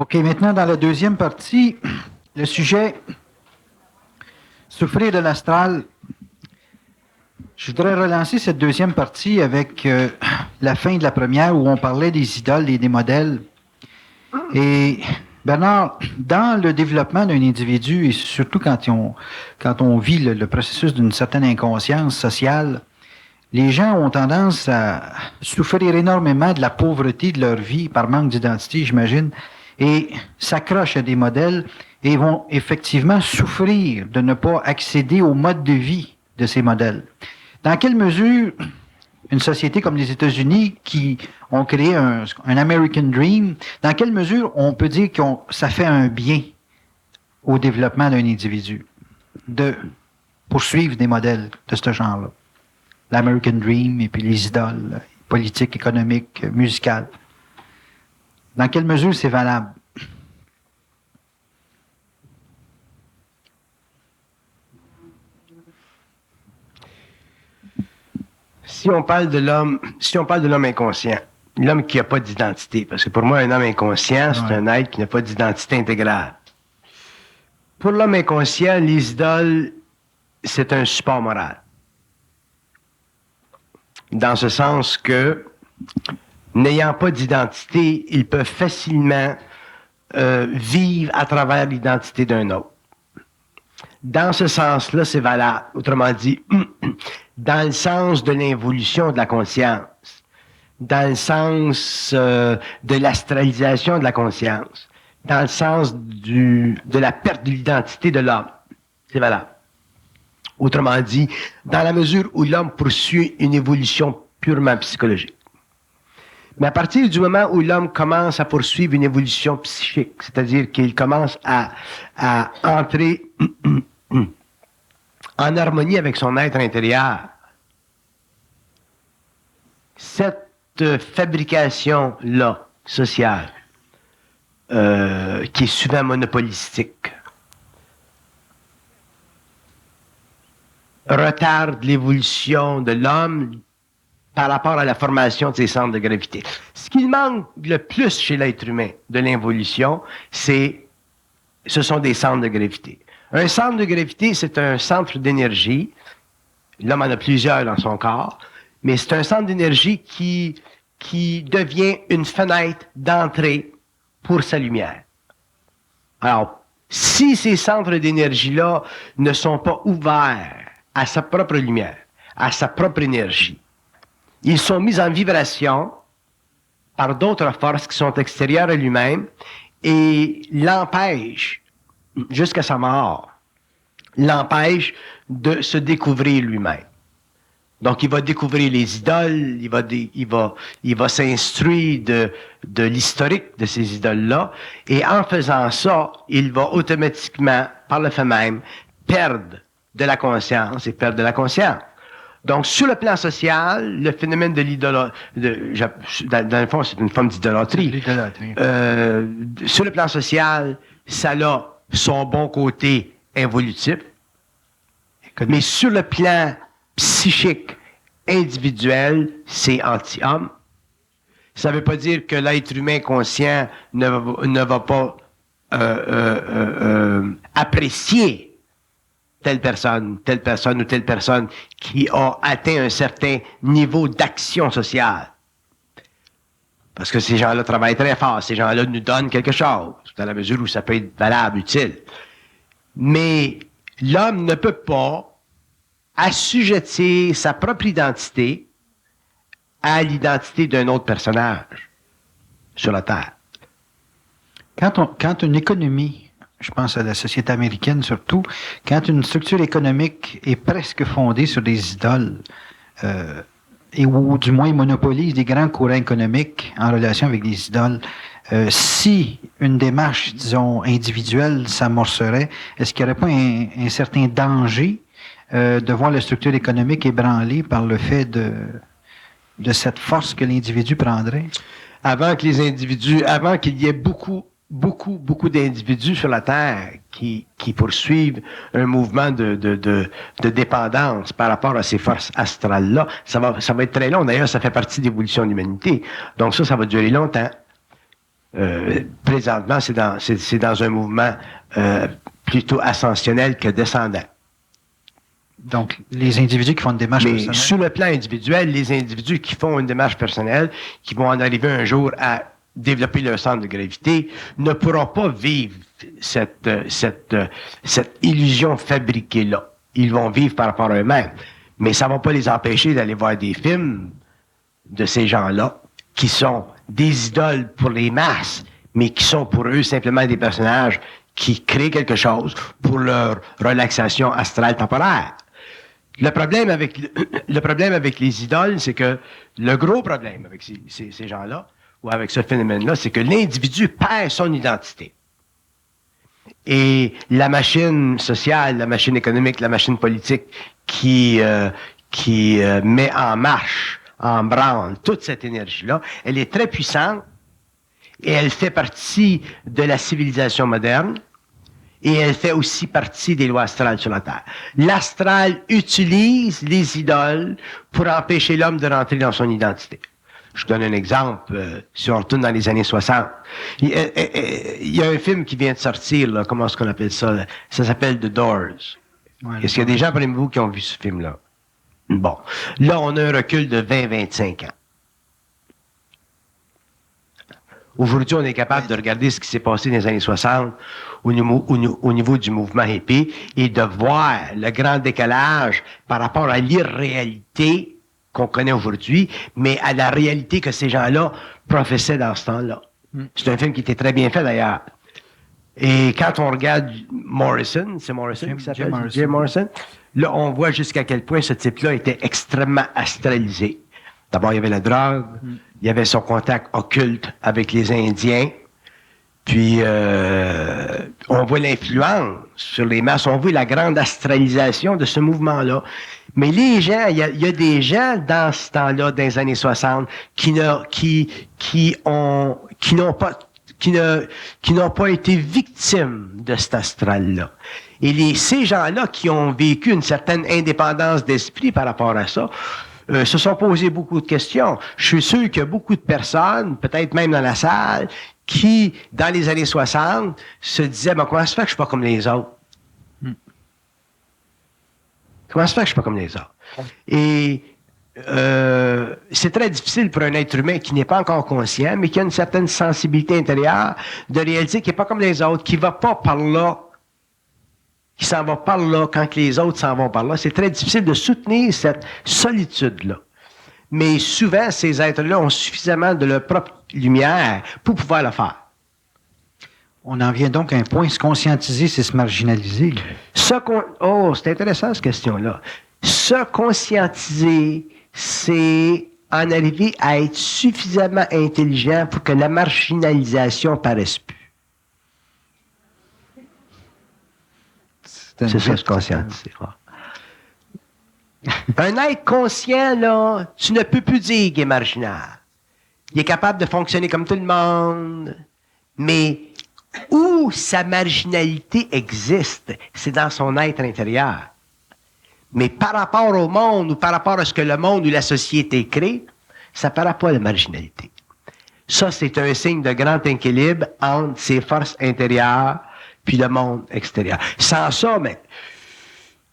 OK, maintenant, dans la deuxième partie, le sujet souffrir de l'astral. Je voudrais relancer cette deuxième partie avec la fin de la première où on parlait des idoles et des modèles. Et Bernard, dans le développement d'un individu, et surtout quand on vit le processus d'une certaine inconscience sociale, les gens ont tendance à souffrir énormément de la pauvreté de leur vie par manque d'identité, j'imagine, et s'accrochent à des modèles et vont effectivement souffrir de ne pas accéder au mode de vie de ces modèles. Dans quelle mesure une société comme les États-Unis qui ont créé un American Dream, dans quelle mesure on peut dire que ça fait un bien au développement d'un individu de poursuivre des modèles de ce genre-là? L'American Dream et puis les idoles politiques, économiques, musicales. Dans quelle mesure c'est valable? Si on parle de l'homme inconscient, l'homme qui n'a pas d'identité, parce que pour moi, un homme inconscient, c'est un être qui n'a pas d'identité intégrale. Pour l'homme inconscient, les idoles, c'est un support moral. Dans ce sens que, n'ayant pas d'identité, ils peuvent facilement vivre à travers l'identité d'un autre. Dans ce sens-là, c'est valable. Autrement dit, dans le sens de l'involution de la conscience, dans le sens de l'astralisation de la conscience, dans le sens de la perte de l'identité de l'homme, c'est valable. Autrement dit, dans la mesure où l'homme poursuit une évolution purement psychologique. Mais à partir du moment où l'homme commence à poursuivre une évolution psychique, c'est-à-dire qu'il commence à entrer en harmonie avec son être intérieur, cette fabrication-là, sociale, qui est souvent monopolistique, retarde l'évolution de l'homme par rapport à la formation de ses centres de gravité. Ce qu'il manque le plus chez l'être humain de l'involution, ce sont des centres de gravité. Un centre de gravité, c'est un centre d'énergie. L'homme en a plusieurs dans son corps, mais c'est un centre d'énergie qui devient une fenêtre d'entrée pour sa lumière. Alors, si ces centres d'énergie-là ne sont pas ouverts à sa propre lumière, à sa propre énergie, ils sont mis en vibration par d'autres forces qui sont extérieures à lui-même et l'empêchent, jusqu'à sa mort, l'empêche de se découvrir lui-même. Donc, il va découvrir les idoles, il va s'instruire de l'historique de ces idoles-là, et en faisant ça, il va automatiquement, par le fait même, perdre de la conscience et perdre de la conscience. Donc, sur le plan social, le phénomène de l'idolâtrie, dans le fond, c'est une forme d'idolâtrie. Sur le plan social, ça a son bon côté évolutif, mais sur le plan psychique, individuel, c'est anti-homme. Ça ne veut pas dire que l'être humain conscient ne va pas apprécier telle personne ou telle personne qui a atteint un certain niveau d'action sociale. Parce que ces gens-là travaillent très fort, ces gens-là nous donnent quelque chose, dans la mesure où ça peut être valable, utile. Mais l'homme ne peut pas assujettir sa propre identité à l'identité d'un autre personnage sur la Terre. Quand une économie, je pense à la société américaine surtout, quand une structure économique est presque fondée sur des idoles, ou du moins monopolise des grands courants économiques en relation avec des idoles, si une démarche, disons, individuelle s'amorcerait, est-ce qu'il n'y aurait pas un certain danger de voir la structure économique ébranlée par le fait de cette force que l'individu prendrait? Avant qu'il y ait beaucoup d'individus sur la Terre qui poursuivent un mouvement de dépendance par rapport à ces forces astrales-là, ça va être très long. D'ailleurs, ça fait partie de l'évolution de l'humanité. Donc ça va durer longtemps. présentement, c'est dans un mouvement plutôt ascensionnel que descendant. Donc, les individus qui font une démarche Mais personnelle. sur le plan individuel, les individus qui font une démarche personnelle, qui vont en arriver un jour à développer leur centre de gravité, ne pourront pas vivre cette illusion fabriquée-là. Ils vont vivre par rapport à eux-mêmes. Mais ça ne va pas les empêcher d'aller voir des films de ces gens-là, qui sont des idoles pour les masses, mais qui sont pour eux simplement des personnages qui créent quelque chose pour leur relaxation astrale temporaire. Le problème avec les idoles, c'est que le gros problème avec ces gens-là, ou avec ce phénomène-là, c'est que l'individu perd son identité. Et la machine sociale, la machine économique, la machine politique qui met en marche, en branle toute cette énergie-là, elle est très puissante et elle fait partie de la civilisation moderne. Et elle fait aussi partie des lois astrales sur la Terre. L'astral utilise les idoles pour empêcher l'homme de rentrer dans son identité. Je donne un exemple, si on retourne dans les années 60. Il y a un film qui vient de sortir, là, comment est-ce qu'on appelle ça? Là? Ça s'appelle The Doors. Ouais, est-ce qu'il y a des gens parmi vous qui ont vu ce film-là? Bon. Là, on a un recul de 20-25 ans. Aujourd'hui, on est capable de regarder ce qui s'est passé dans les années 60 au niveau du mouvement hippie et de voir le grand décalage par rapport à l'irréalité qu'on connaît aujourd'hui, mais à la réalité que ces gens-là professaient dans ce temps-là. C'est un film qui était très bien fait, d'ailleurs. Et quand on regarde Morrison, c'est Morrison qui s'appelle? Jim Morrison. Là, on voit jusqu'à quel point ce type-là était extrêmement astralisé. D'abord, il y avait la drogue, il y avait son contact occulte avec les Indiens, puis on voit l'influence sur les masses, on voit la grande astralisation de ce mouvement-là. Mais les gens, il y a des gens dans ce temps-là, dans les années 60, qui n'ont pas été victimes de cet astral-là. Et ces gens-là qui ont vécu une certaine indépendance d'esprit par rapport à ça, se sont posés beaucoup de questions. Je suis sûr qu'il y a beaucoup de personnes, peut-être même dans la salle, qui, dans les années 60, se disaient, comment ça se fait que je suis pas comme les autres? Comment ça se fait que je suis pas comme les autres? Et c'est très difficile pour un être humain qui n'est pas encore conscient, mais qui a une certaine sensibilité intérieure, de réaliser qu'il n'est pas comme les autres, qu'il ne va pas par là, qui s'en va par là quand les autres s'en vont par là. C'est très difficile de soutenir cette solitude-là. Mais souvent, ces êtres-là ont suffisamment de leur propre lumière pour pouvoir le faire. On en vient donc à un point, se conscientiser, c'est se marginaliser. C'est intéressant, cette question-là. Se conscientiser, c'est en arriver à être suffisamment intelligent pour que la marginalisation paraisse plus. C'est ça, se conscientiser. Un être conscient, là, tu ne peux plus dire qu'il est marginal. Il est capable de fonctionner comme tout le monde, mais où sa marginalité existe, c'est dans son être intérieur. Mais par rapport au monde, ou par rapport à ce que le monde ou la société crée, ça ne paraît pas la marginalité. Ça, c'est un signe de grand équilibre entre ses forces intérieures puis le monde extérieur. Sans ça, mais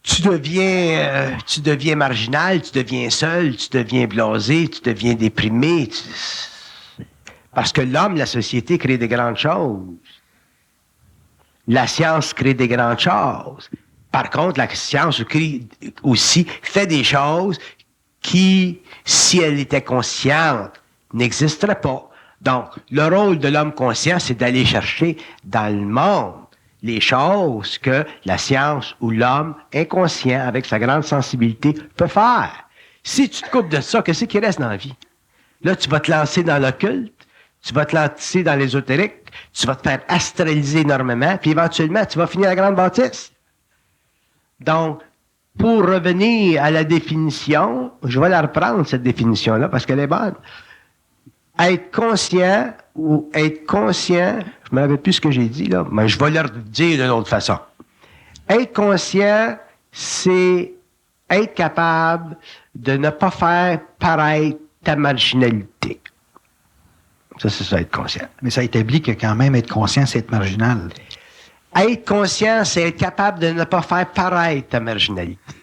tu deviens marginal, tu deviens seul, tu deviens blasé, tu deviens déprimé. Parce que l'homme, la société crée des grandes choses. La science crée des grandes choses. Par contre, la science aussi fait des choses qui, si elle était consciente, n'existeraient pas. Donc, le rôle de l'homme conscient, c'est d'aller chercher dans le monde les choses que la science ou l'homme inconscient, avec sa grande sensibilité, peut faire. Si tu te coupes de ça, qu'est-ce qui reste dans la vie? Là, tu vas te lancer dans l'occulte, tu vas te lancer dans l'ésotérique, tu vas te faire astraliser énormément, puis éventuellement, tu vas finir la grande bâtisse. Donc, pour revenir à la définition, je vais la reprendre, cette définition-là, parce qu'elle est bonne. Être conscient ou être conscient, je ne me rappelle plus ce que j'ai dit, là, mais je vais le dire d'une autre façon. Être conscient, c'est être capable de ne pas faire paraître ta marginalité. Ça, c'est ça, être conscient. Mais ça établit que quand même être conscient, c'est être marginal. Être conscient, c'est être capable de ne pas faire paraître ta marginalité.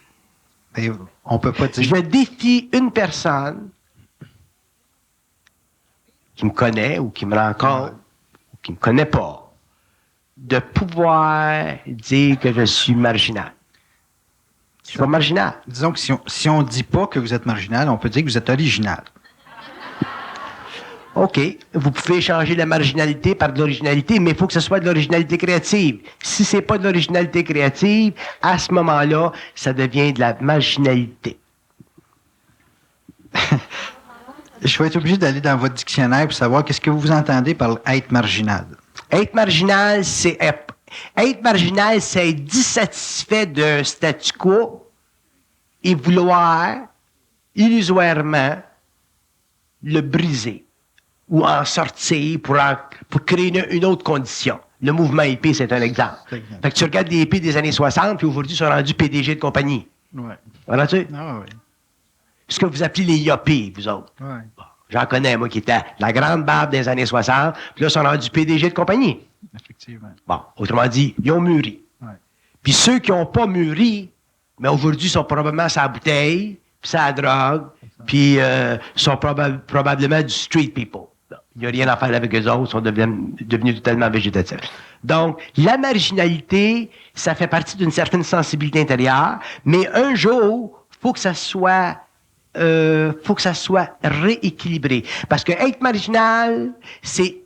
Mais on peut pas dire... Je défie une personne qui me connaît ou qui me rencontre ou qui me connaît pas de pouvoir dire que je suis marginal. Je suis pas marginal. Disons que si on dit pas que vous êtes marginal, on peut dire que vous êtes original. OK, vous pouvez changer la marginalité par de l'originalité, mais il faut que ce soit de l'originalité créative. Si c'est pas de l'originalité créative, à ce moment-là, ça devient de la marginalité. Je vais être obligé d'aller dans votre dictionnaire pour savoir qu'est-ce que vous entendez par être marginal. Être marginal, c'est être dissatisfait d'un statu quo et vouloir illusoirement le briser ou en sortir pour créer une autre condition. Le mouvement hippie, c'est un exemple. Fait que tu regardes les hippies des années 60, puis aujourd'hui, ils sont rendus PDG de compagnie. Ouais. Voilà-tu? Ah oui. Ce que vous appelez les yuppies, vous autres. Ouais. Bon, j'en connais, moi, qui était la grande barbe des années 60, puis là, ils sont rendus PDG de compagnie. Effectivement. Bon, autrement dit, ils ont mûri. Ouais. Puis ceux qui n'ont pas mûri, mais aujourd'hui sont probablement sur la bouteille, puis sur la drogue, puis sont probablement du street people. Il n'y a rien à faire avec eux autres, ils sont devenus totalement végétatifs. Donc, la marginalité, ça fait partie d'une certaine sensibilité intérieure, mais un jour, faut que ça soit rééquilibré. Parce que être marginal, c'est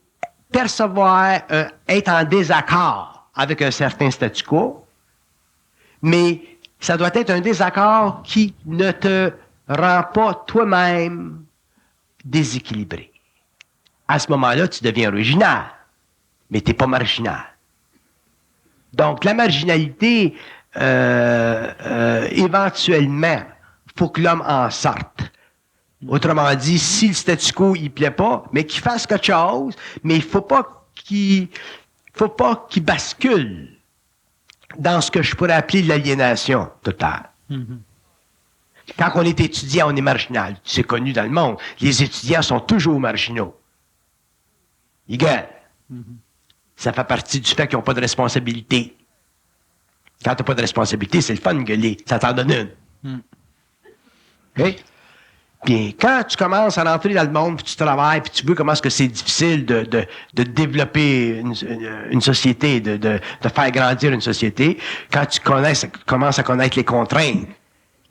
percevoir, être en désaccord avec un certain statu quo, mais ça doit être un désaccord qui ne te rend pas toi-même déséquilibré. À ce moment-là, tu deviens original, mais tu n'es pas marginal. Donc, la marginalité, éventuellement, il faut que l'homme en sorte. Autrement dit, si le statu quo, il ne plaît pas, mais qu'il fasse quelque chose, mais il ne faut pas qu'il bascule dans ce que je pourrais appeler l'aliénation totale. Mm-hmm. Quand on est étudiant, on est marginal. C'est connu dans le monde. Les étudiants sont toujours marginaux. Ils gueulent. Mm-hmm. Ça fait partie du fait qu'ils n'ont pas de responsabilité. Quand tu n'as pas de responsabilité, c'est le fun de gueuler. Ça t'en donne une. Mm. OK? Puis quand tu commences à rentrer dans le monde, puis tu travailles, puis tu veux comment est-ce que c'est difficile de développer une société, de faire grandir une société, quand tu commences à connaître les contraintes,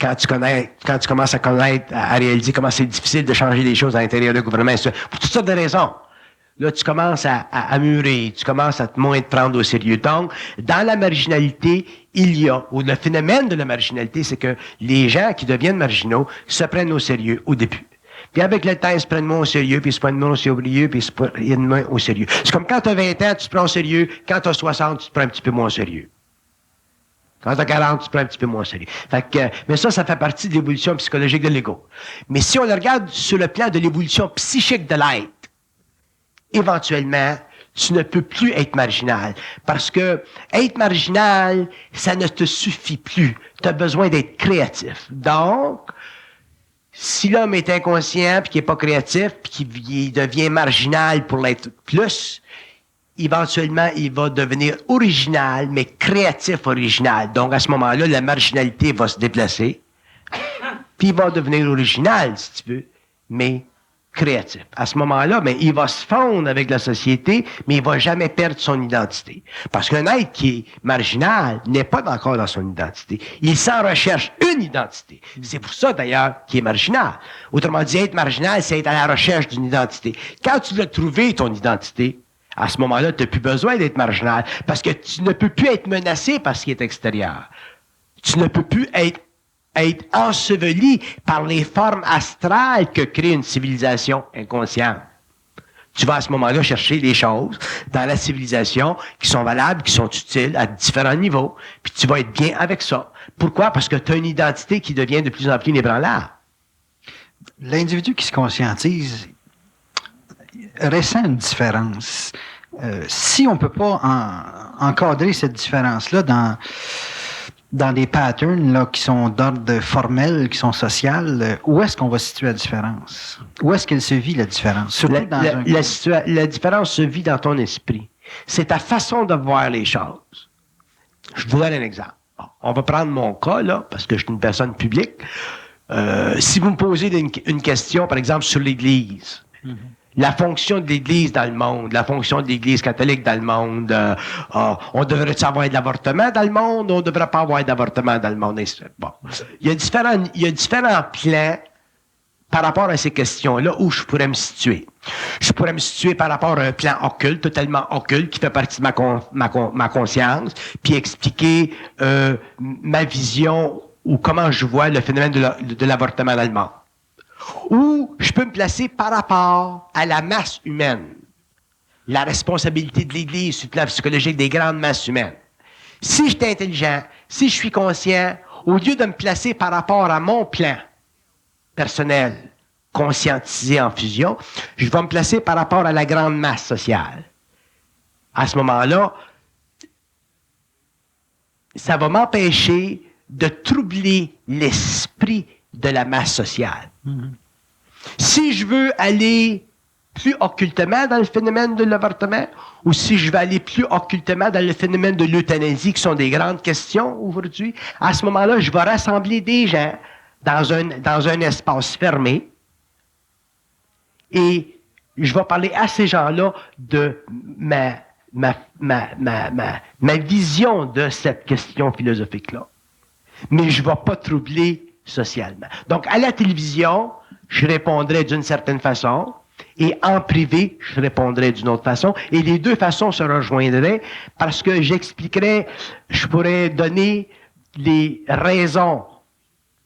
quand tu commences à réaliser comment c'est difficile de changer les choses à l'intérieur du gouvernement, pour toutes sortes de raisons. Là, tu commences à mûrir, tu commences à moins te prendre au sérieux. Donc, dans la marginalité, ou le phénomène de la marginalité, c'est que les gens qui deviennent marginaux se prennent au sérieux au début. Puis avec le temps, ils se prennent moins au sérieux, puis ils se prennent moins au sérieux, puis ils se prennent moins au sérieux. C'est comme quand tu as 20 ans, tu te prends au sérieux. Quand tu as 60, tu te prends un petit peu moins au sérieux. Quand tu as 40, tu te prends un petit peu moins au sérieux. Mais ça fait partie de l'évolution psychologique de l'ego. Mais si on le regarde sur le plan de l'évolution psychique de l'être, éventuellement, tu ne peux plus être marginal. Parce que être marginal, ça ne te suffit plus. Tu as besoin d'être créatif. Donc, si l'homme est inconscient, puis qu'il n'est pas créatif, puis qu'il devient marginal pour l'être plus, éventuellement, il va devenir original, mais créatif original. Donc, à ce moment-là, la marginalité va se déplacer, puis il va devenir original, si tu veux, mais créatif. À ce moment-là, mais il va se fondre avec la société, mais il va jamais perdre son identité. Parce qu'un être qui est marginal n'est pas encore dans son identité. Il s'en recherche une identité. C'est pour ça, d'ailleurs, qu'il est marginal. Autrement dit, être marginal, c'est être à la recherche d'une identité. Quand tu l'as trouvé, ton identité, à ce moment-là, tu n'as plus besoin d'être marginal, parce que tu ne peux plus être menacé par ce qui est extérieur. Tu ne peux plus être enseveli par les formes astrales que crée une civilisation inconsciente. Tu vas à ce moment-là chercher les choses dans la civilisation qui sont valables, qui sont utiles à différents niveaux, puis tu vas être bien avec ça. Pourquoi? Parce que tu as une identité qui devient de plus en plus inébranlable. L'individu qui se conscientise ressent une différence. Si on ne peut pas encadrer cette différence-là dans des patterns là, qui sont d'ordre formel, qui sont sociales, où est-ce qu'on va situer la différence? Où est-ce qu'elle se vit, la différence? Surtout dans un... La différence se vit dans ton esprit. C'est ta façon de voir les choses. Je vous donne un exemple. On va prendre mon cas, là, parce que je suis une personne publique. Si vous me posez une question, par exemple, sur l'Église, la fonction de l'Église dans le monde, la fonction de l'Église catholique dans le monde, on devrait avoir de l'avortement dans le monde, on ne devrait pas avoir d'avortement dans le monde. Bon. Il y a différents plans par rapport à ces questions-là où je pourrais me situer. Je pourrais me situer par rapport à un plan occulte, totalement occulte, qui fait partie de ma conscience, puis expliquer ma vision ou comment je vois le phénomène de l'avortement dans le monde. Ou je peux me placer par rapport à la masse humaine, la responsabilité de l'Église sur le plan psychologique des grandes masses humaines. Si je suis intelligent, si je suis conscient, au lieu de me placer par rapport à mon plan personnel, conscientisé en fusion, je vais me placer par rapport à la grande masse sociale. À ce moment-là, ça va m'empêcher de troubler l'esprit de la masse sociale. Si je veux aller plus occultement dans le phénomène de l'avortement, ou si je veux aller plus occultement dans le phénomène de l'euthanasie, qui sont des grandes questions aujourd'hui, à ce moment-là, je vais rassembler des gens dans un espace fermé et je vais parler à ces gens-là de ma vision de cette question philosophique-là. Mais je ne vais pas troubler socialement. Donc, à la télévision, je répondrai d'une certaine façon, et en privé, je répondrai d'une autre façon, et les deux façons se rejoindraient parce que j'expliquerai, je pourrais donner les raisons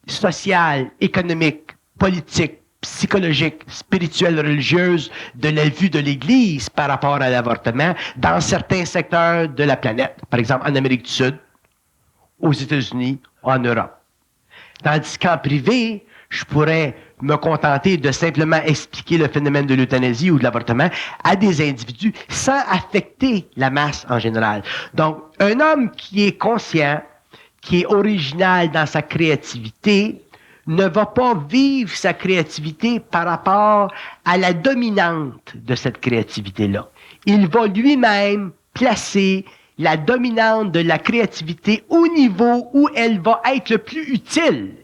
sociales, économiques, politiques, psychologiques, spirituelles, religieuses de la vue de l'Église par rapport à l'avortement dans certains secteurs de la planète, par exemple en Amérique du Sud, aux États-Unis, en Europe. Tandis qu'en privé, je pourrais me contenter de simplement expliquer le phénomène de l'euthanasie ou de l'avortement à des individus sans affecter la masse en général. Donc, un homme qui est conscient, qui est original dans sa créativité, ne va pas vivre sa créativité par rapport à la dominante de cette créativité-là. Il va lui-même placer la dominante de la créativité au niveau où elle va être le plus utile.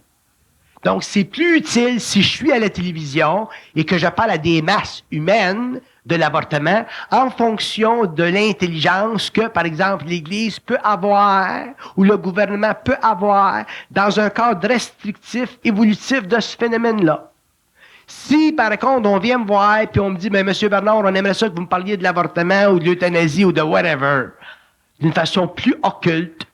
Donc, c'est plus utile si je suis à la télévision et que je parle à des masses humaines de l'avortement en fonction de l'intelligence que, par exemple, l'Église peut avoir ou le gouvernement peut avoir dans un cadre restrictif, évolutif de ce phénomène-là. Si, par contre, on vient me voir et on me dit, mais Monsieur Bernard, on aimerait ça que vous me parliez de l'avortement ou de l'euthanasie ou de whatever, d'une façon plus occulte,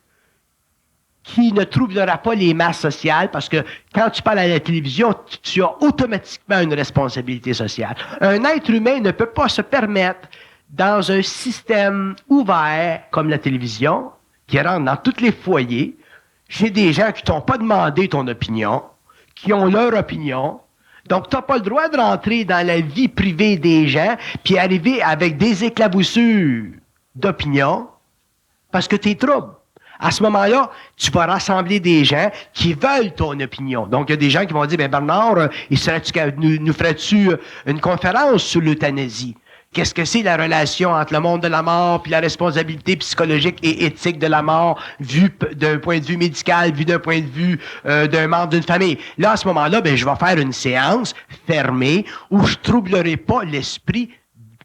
qui ne troublera pas les masses sociales, parce que quand tu parles à la télévision, tu as automatiquement une responsabilité sociale. Un être humain ne peut pas se permettre, dans un système ouvert comme la télévision, qui rentre dans tous les foyers, j'ai des gens qui t'ont pas demandé ton opinion, qui ont leur opinion, donc tu n'as pas le droit de rentrer dans la vie privée des gens, puis arriver avec des éclaboussures d'opinion, parce que tu es trouble. À ce moment-là, tu vas rassembler des gens qui veulent ton opinion. Donc, il y a des gens qui vont dire, ben Bernard, nous ferais-tu une conférence sur l'euthanasie? Qu'est-ce que c'est la relation entre le monde de la mort puis la responsabilité psychologique et éthique de la mort vue d'un point de vue médical, vue d'un point de vue d'un membre d'une famille? Là, à ce moment-là, ben je vais faire une séance fermée où je troublerai pas l'esprit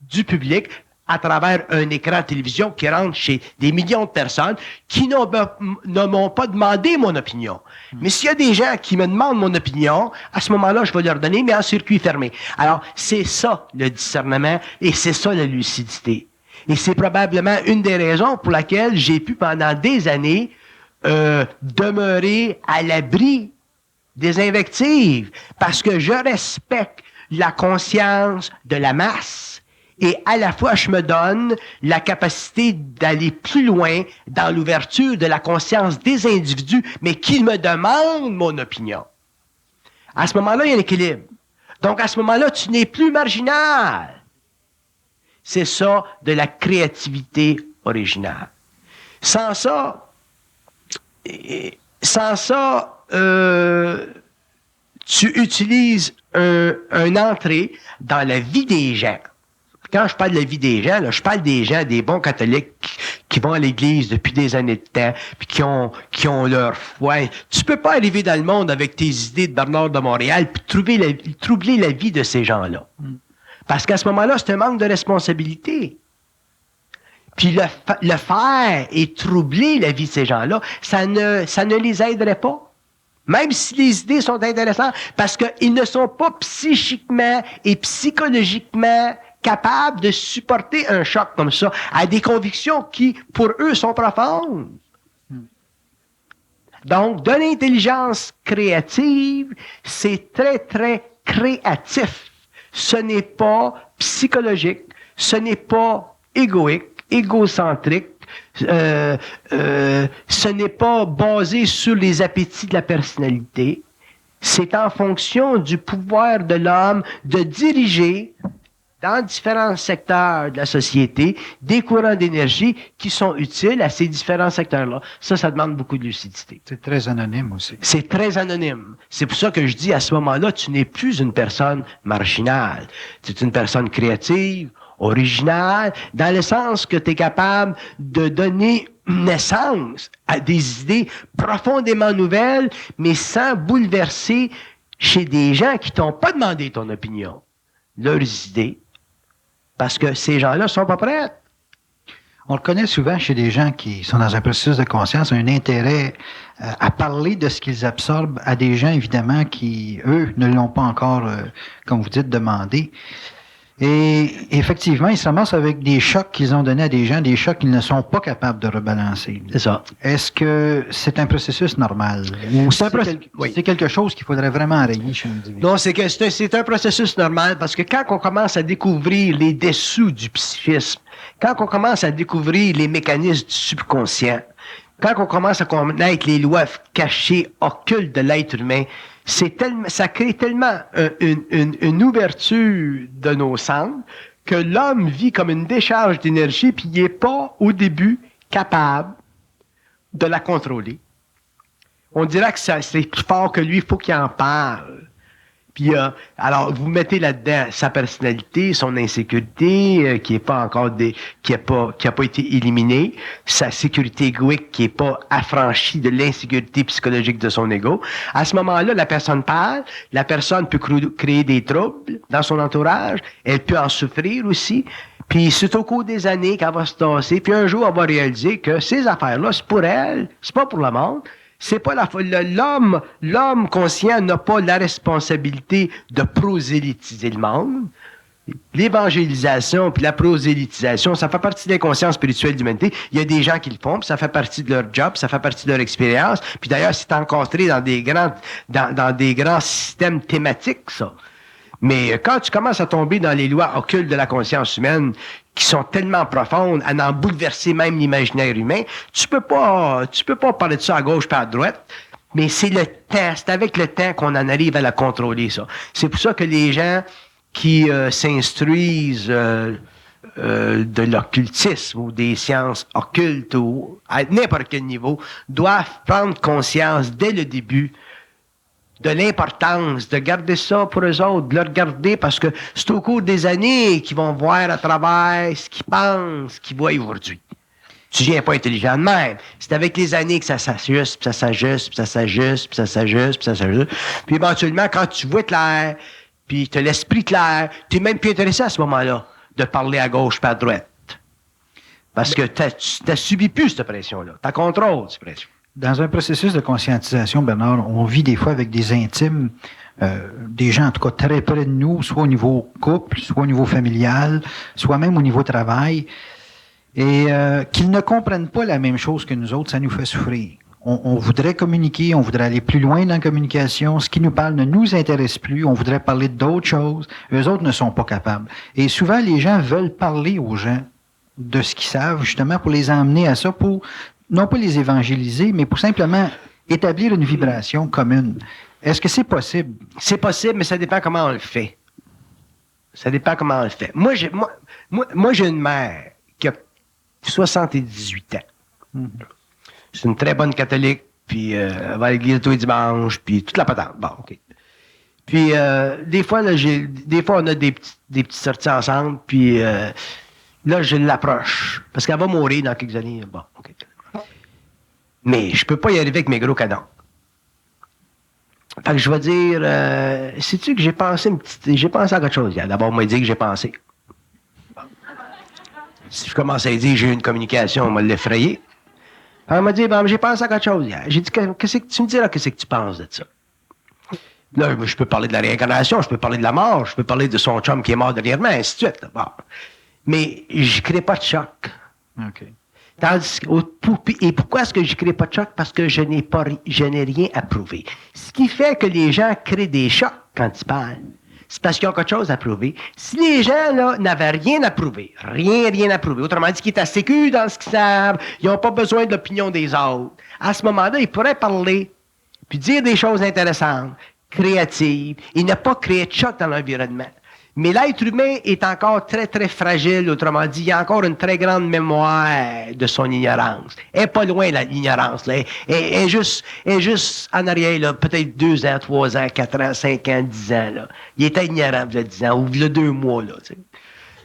du public à travers un écran de télévision qui rentre chez des millions de personnes qui ne m'ont pas demandé mon opinion. Mais s'il y a des gens qui me demandent mon opinion, à ce moment-là, je vais leur donner, mais en circuit fermé. Alors, c'est ça le discernement et c'est ça la lucidité. Et c'est probablement une des raisons pour laquelle j'ai pu, pendant des années, demeurer à l'abri des invectives, parce que je respecte la conscience de la masse. Et à la fois, je me donne la capacité d'aller plus loin dans l'ouverture de la conscience des individus, mais qui me demandent mon opinion. À ce moment-là, il y a un équilibre. Donc, à ce moment-là, tu n'es plus marginal. C'est ça de la créativité originale. Sans ça, sans ça, tu utilises un entrée dans la vie des gens. Quand je parle de la vie des gens, là, je parle des gens, des bons catholiques qui vont à l'église depuis des années de temps, puis qui ont leur foi. Tu peux pas arriver dans le monde avec tes idées de Bernard de Montréal puis troubler la vie de ces gens-là. Parce qu'à ce moment-là, c'est un manque de responsabilité. Puis le faire et troubler la vie de ces gens-là, ça ne les aiderait pas. Même si les idées sont intéressantes, parce qu'ils ne sont pas psychiquement et psychologiquement capables de supporter un choc comme ça, à des convictions qui, pour eux, sont profondes. Donc, de l'intelligence créative, c'est très, très créatif. Ce n'est pas psychologique, ce n'est pas égocentrique, ce n'est pas basé sur les appétits de la personnalité. C'est en fonction du pouvoir de l'homme de diriger dans différents secteurs de la société des courants d'énergie qui sont utiles à ces différents secteurs-là. Ça demande beaucoup de lucidité. C'est très anonyme aussi. C'est très anonyme. C'est pour ça que je dis à ce moment-là, tu n'es plus une personne marginale. Tu es une personne créative, originale, dans le sens que tu es capable de donner naissance à des idées profondément nouvelles, mais sans bouleverser chez des gens qui t'ont pas demandé ton opinion, leurs idées, parce que ces gens-là sont pas prêts. On le connaît souvent chez des gens qui sont dans un processus de conscience, un intérêt à parler de ce qu'ils absorbent à des gens, évidemment, qui, eux, ne l'ont pas encore, comme vous dites, demandé. Et effectivement, ils se ramassent avec des chocs qu'ils ont donnés à des gens, des chocs qu'ils ne sont pas capables de rebalancer. C'est ça. Est-ce que c'est un processus normal? Ou c'est quelque chose qu'il faudrait vraiment enrayer chez un individu? Non, c'est un processus normal parce que quand on commence à découvrir les dessous du psychisme, quand on commence à découvrir les mécanismes du subconscient, quand on commence à connaître les lois cachées, occultes de l'être humain, ça crée tellement une ouverture de nos sens que l'homme vit comme une décharge d'énergie puis il n'est pas, au début, capable de la contrôler. On dirait que c'est plus fort que lui, il faut qu'il en parle. Puis, alors, vous mettez là-dedans sa personnalité, son insécurité, qui est pas encore qui a pas été éliminée, sa sécurité égoïque qui est pas affranchie de l'insécurité psychologique de son ego. À ce moment-là, la personne parle, la personne peut créer des troubles dans son entourage, elle peut en souffrir aussi. Puis c'est au cours des années qu'elle va se tasser, puis un jour, elle va réaliser que ces affaires-là, c'est pour elle, c'est pas pour le monde. C'est pas l'homme conscient n'a pas la responsabilité de prosélytiser le monde. L'évangélisation puis la prosélytisation, ça fait partie des consciences spirituelles de l'humanité. Il y a des gens qui le font, puis ça fait partie de leur job, ça fait partie de leur expérience. Puis d'ailleurs, c'est encadré dans des grands systèmes thématiques, ça. Mais quand tu commences à tomber dans les lois occultes de la conscience humaine, qui sont tellement profondes, à en bouleverser même l'imaginaire humain, tu peux pas parler de ça à gauche pas à droite, mais c'est le temps, c'est avec le temps qu'on en arrive à la contrôler, ça. C'est pour ça que les gens qui s'instruisent de l'occultisme ou des sciences occultes ou à n'importe quel niveau, doivent prendre conscience dès le début de l'importance de garder ça pour eux autres, de le regarder parce que c'est au cours des années qu'ils vont voir à travers ce qu'ils pensent, qu'ils voient aujourd'hui. Tu viens pas intelligent de même. C'est avec les années que ça s'ajuste, puis ça s'ajuste, puis ça s'ajuste, puis ça s'ajuste, puis ça s'ajuste. Puis éventuellement, quand tu vois clair, puis tu as l'esprit clair, tu es même plus intéressé à ce moment-là de parler à gauche puis à droite. Parce que t'as subi plus cette pression-là. T'as contrôle cette pression. Dans un processus de conscientisation, Bernard, on vit des fois avec des intimes, des gens en tout cas très près de nous, soit au niveau couple, soit au niveau familial, soit même au niveau travail, et qu'ils ne comprennent pas la même chose que nous autres, ça nous fait souffrir. On voudrait communiquer, on voudrait aller plus loin dans la communication, ce qui nous parle ne nous intéresse plus, on voudrait parler d'autres choses, eux autres ne sont pas capables. Et souvent, les gens veulent parler aux gens de ce qu'ils savent, justement, pour les emmener à ça, pour non pas les évangéliser, mais pour simplement établir une vibration commune. Est-ce que c'est possible? C'est possible, mais ça dépend comment on le fait. Ça dépend comment on le fait. Moi, j'ai une mère qui a 78 ans. Mm-hmm. C'est une très bonne catholique, puis elle va à l'église tous les dimanches, puis toute la patente. Bon, OK. Puis des fois, là, on a des petites sorties ensemble, puis là, je l'approche, parce qu'elle va mourir dans quelques années. Bon, OK. Mais je peux pas y arriver avec mes gros canons. Fait que je vais dire, sais-tu que j'ai pensé à quelque chose hier. D'abord, on m'a dit que j'ai pensé. Si je commence à dire j'ai eu une communication, on m'a l'effrayé. Elle m'a dit, j'ai pensé à quelque chose hier. J'ai dit, qu'est-ce que tu me dis là, qu'est-ce que tu penses de ça? Là, je peux parler de la réincarnation, je peux parler de la mort, je peux parler de son chum qui est mort dernièrement, ainsi de suite. Là. Bon. Mais je crée pas de choc. OK. Et pourquoi est-ce que je crée pas de choc? Parce que je n'ai rien à prouver. Ce qui fait que les gens créent des chocs quand ils parlent, c'est parce qu'ils ont quelque chose à prouver. Si les gens, là, n'avaient rien à prouver, rien à prouver, autrement dit qu'ils étaient sécures dans ce qu'ils savent, ils n'ont pas besoin de l'opinion des autres, à ce moment-là, ils pourraient parler, puis dire des choses intéressantes, créatives, et ne pas créer de choc dans l'environnement. Mais l'être humain est encore très, très fragile, autrement dit, il y a encore une très grande mémoire de son ignorance. Elle n'est pas loin, l'ignorance. Là. Elle est juste en arrière, là, peut-être 2 ans, 3 ans, 4 ans, 5 ans, 10 ans. Là. Il était ignorant, il y a 10 ans, ou il y a 2 mois. Là, t'sais.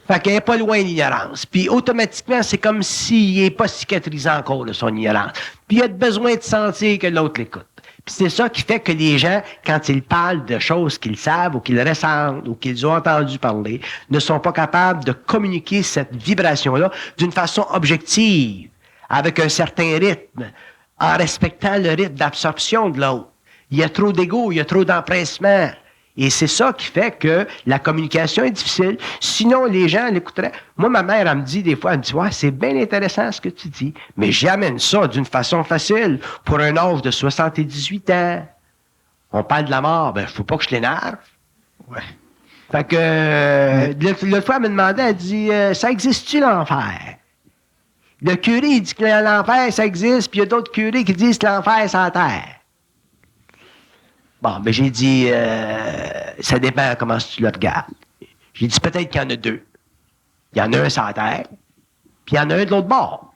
Fait qu'elle n'est pas loin, l'ignorance. Puis automatiquement, c'est comme s'il n'est pas cicatrisé encore, là, son ignorance. Puis il a besoin de sentir que l'autre l'écoute. Puis c'est ça qui fait que les gens, quand ils parlent de choses qu'ils savent ou qu'ils ressentent ou qu'ils ont entendu parler, ne sont pas capables de communiquer cette vibration-là d'une façon objective, avec un certain rythme, en respectant le rythme d'absorption de l'autre. Il y a trop d'ego, il y a trop d'empressement. Et c'est ça qui fait que la communication est difficile. Sinon, les gens l'écouteraient. Moi, ma mère, elle me dit des fois, elle me dit, ouais, c'est bien intéressant ce que tu dis, mais j'amène ça d'une façon facile pour un âge de 78 ans. On parle de la mort, ben, faut pas que je l'énerve. Ouais. Fait que, l'autre fois, elle me demandait, elle dit, ça existe-tu l'enfer? Le curé, il dit que l'enfer, ça existe, puis il y a d'autres curés qui disent que l'enfer, c'est la terre. Bon, ben j'ai dit, ça dépend comment tu le regardes. J'ai dit, peut-être qu'il y en a 2. Il y en a un sur la terre, puis il y en a un de l'autre bord.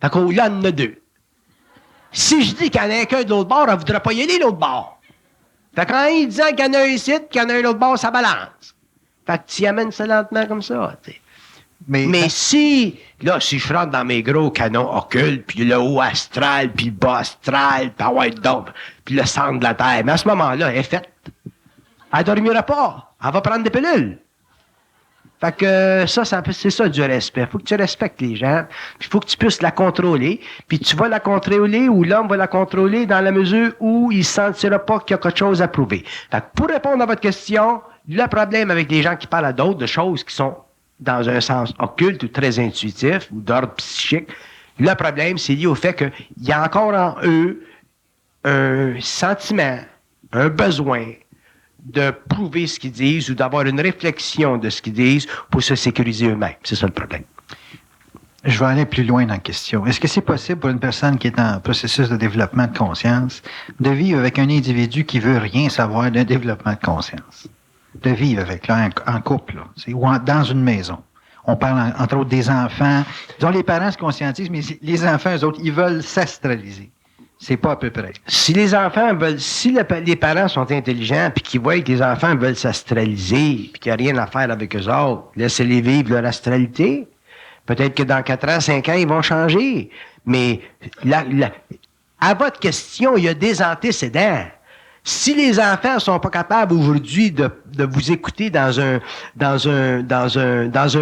Fait qu'au là, il y en a 2. Si je dis qu'il y en a qu'un de l'autre bord, elle ne voudrait pas y aller l'autre bord. Fait qu'en disant qu'il y en a un ici, qu'il y en a un de l'autre bord, ça balance. Fait que tu y amènes ça lentement comme ça, tu sais. Mais si je rentre dans mes gros canons occultes, puis le haut astral, puis le bas astral, puis ouais, donc, puis le centre de la Terre, mais à ce moment-là, elle est faite. Elle dormira pas. Elle va prendre des pilules. Fait que c'est ça du respect. Faut que tu respectes les gens, puis faut que tu puisses la contrôler, puis tu vas la contrôler ou l'homme va la contrôler dans la mesure où il ne sentira pas qu'il y a quelque chose à prouver. Fait que pour répondre à votre question, le problème avec les gens qui parlent à d'autres de choses qui sont dans un sens occulte ou très intuitif ou d'ordre psychique, le problème, c'est lié au fait qu'il y a encore en eux un sentiment, un besoin de prouver ce qu'ils disent ou d'avoir une réflexion de ce qu'ils disent pour se sécuriser eux-mêmes. C'est ça le problème. Je vais aller plus loin dans la question. Est-ce que c'est possible pour une personne qui est en processus de développement de conscience de vivre avec un individu qui veut rien savoir d'un développement de conscience? De vivre avec, là, en couple, là, ou dans une maison. On parle, entre autres, des enfants. Disons, les parents se conscientisent, mais les enfants, eux autres, ils veulent s'astraliser. C'est pas à peu près. Si les parents sont intelligents puis qu'ils voient que les enfants veulent s'astraliser puis qu'il n'y a rien à faire avec eux autres, laissez-les vivre leur astralité. Peut-être que dans 4 ans, 5 ans, ils vont changer. Mais à votre question, il y a des antécédents. Si les enfants sont pas capables aujourd'hui de vous écouter dans un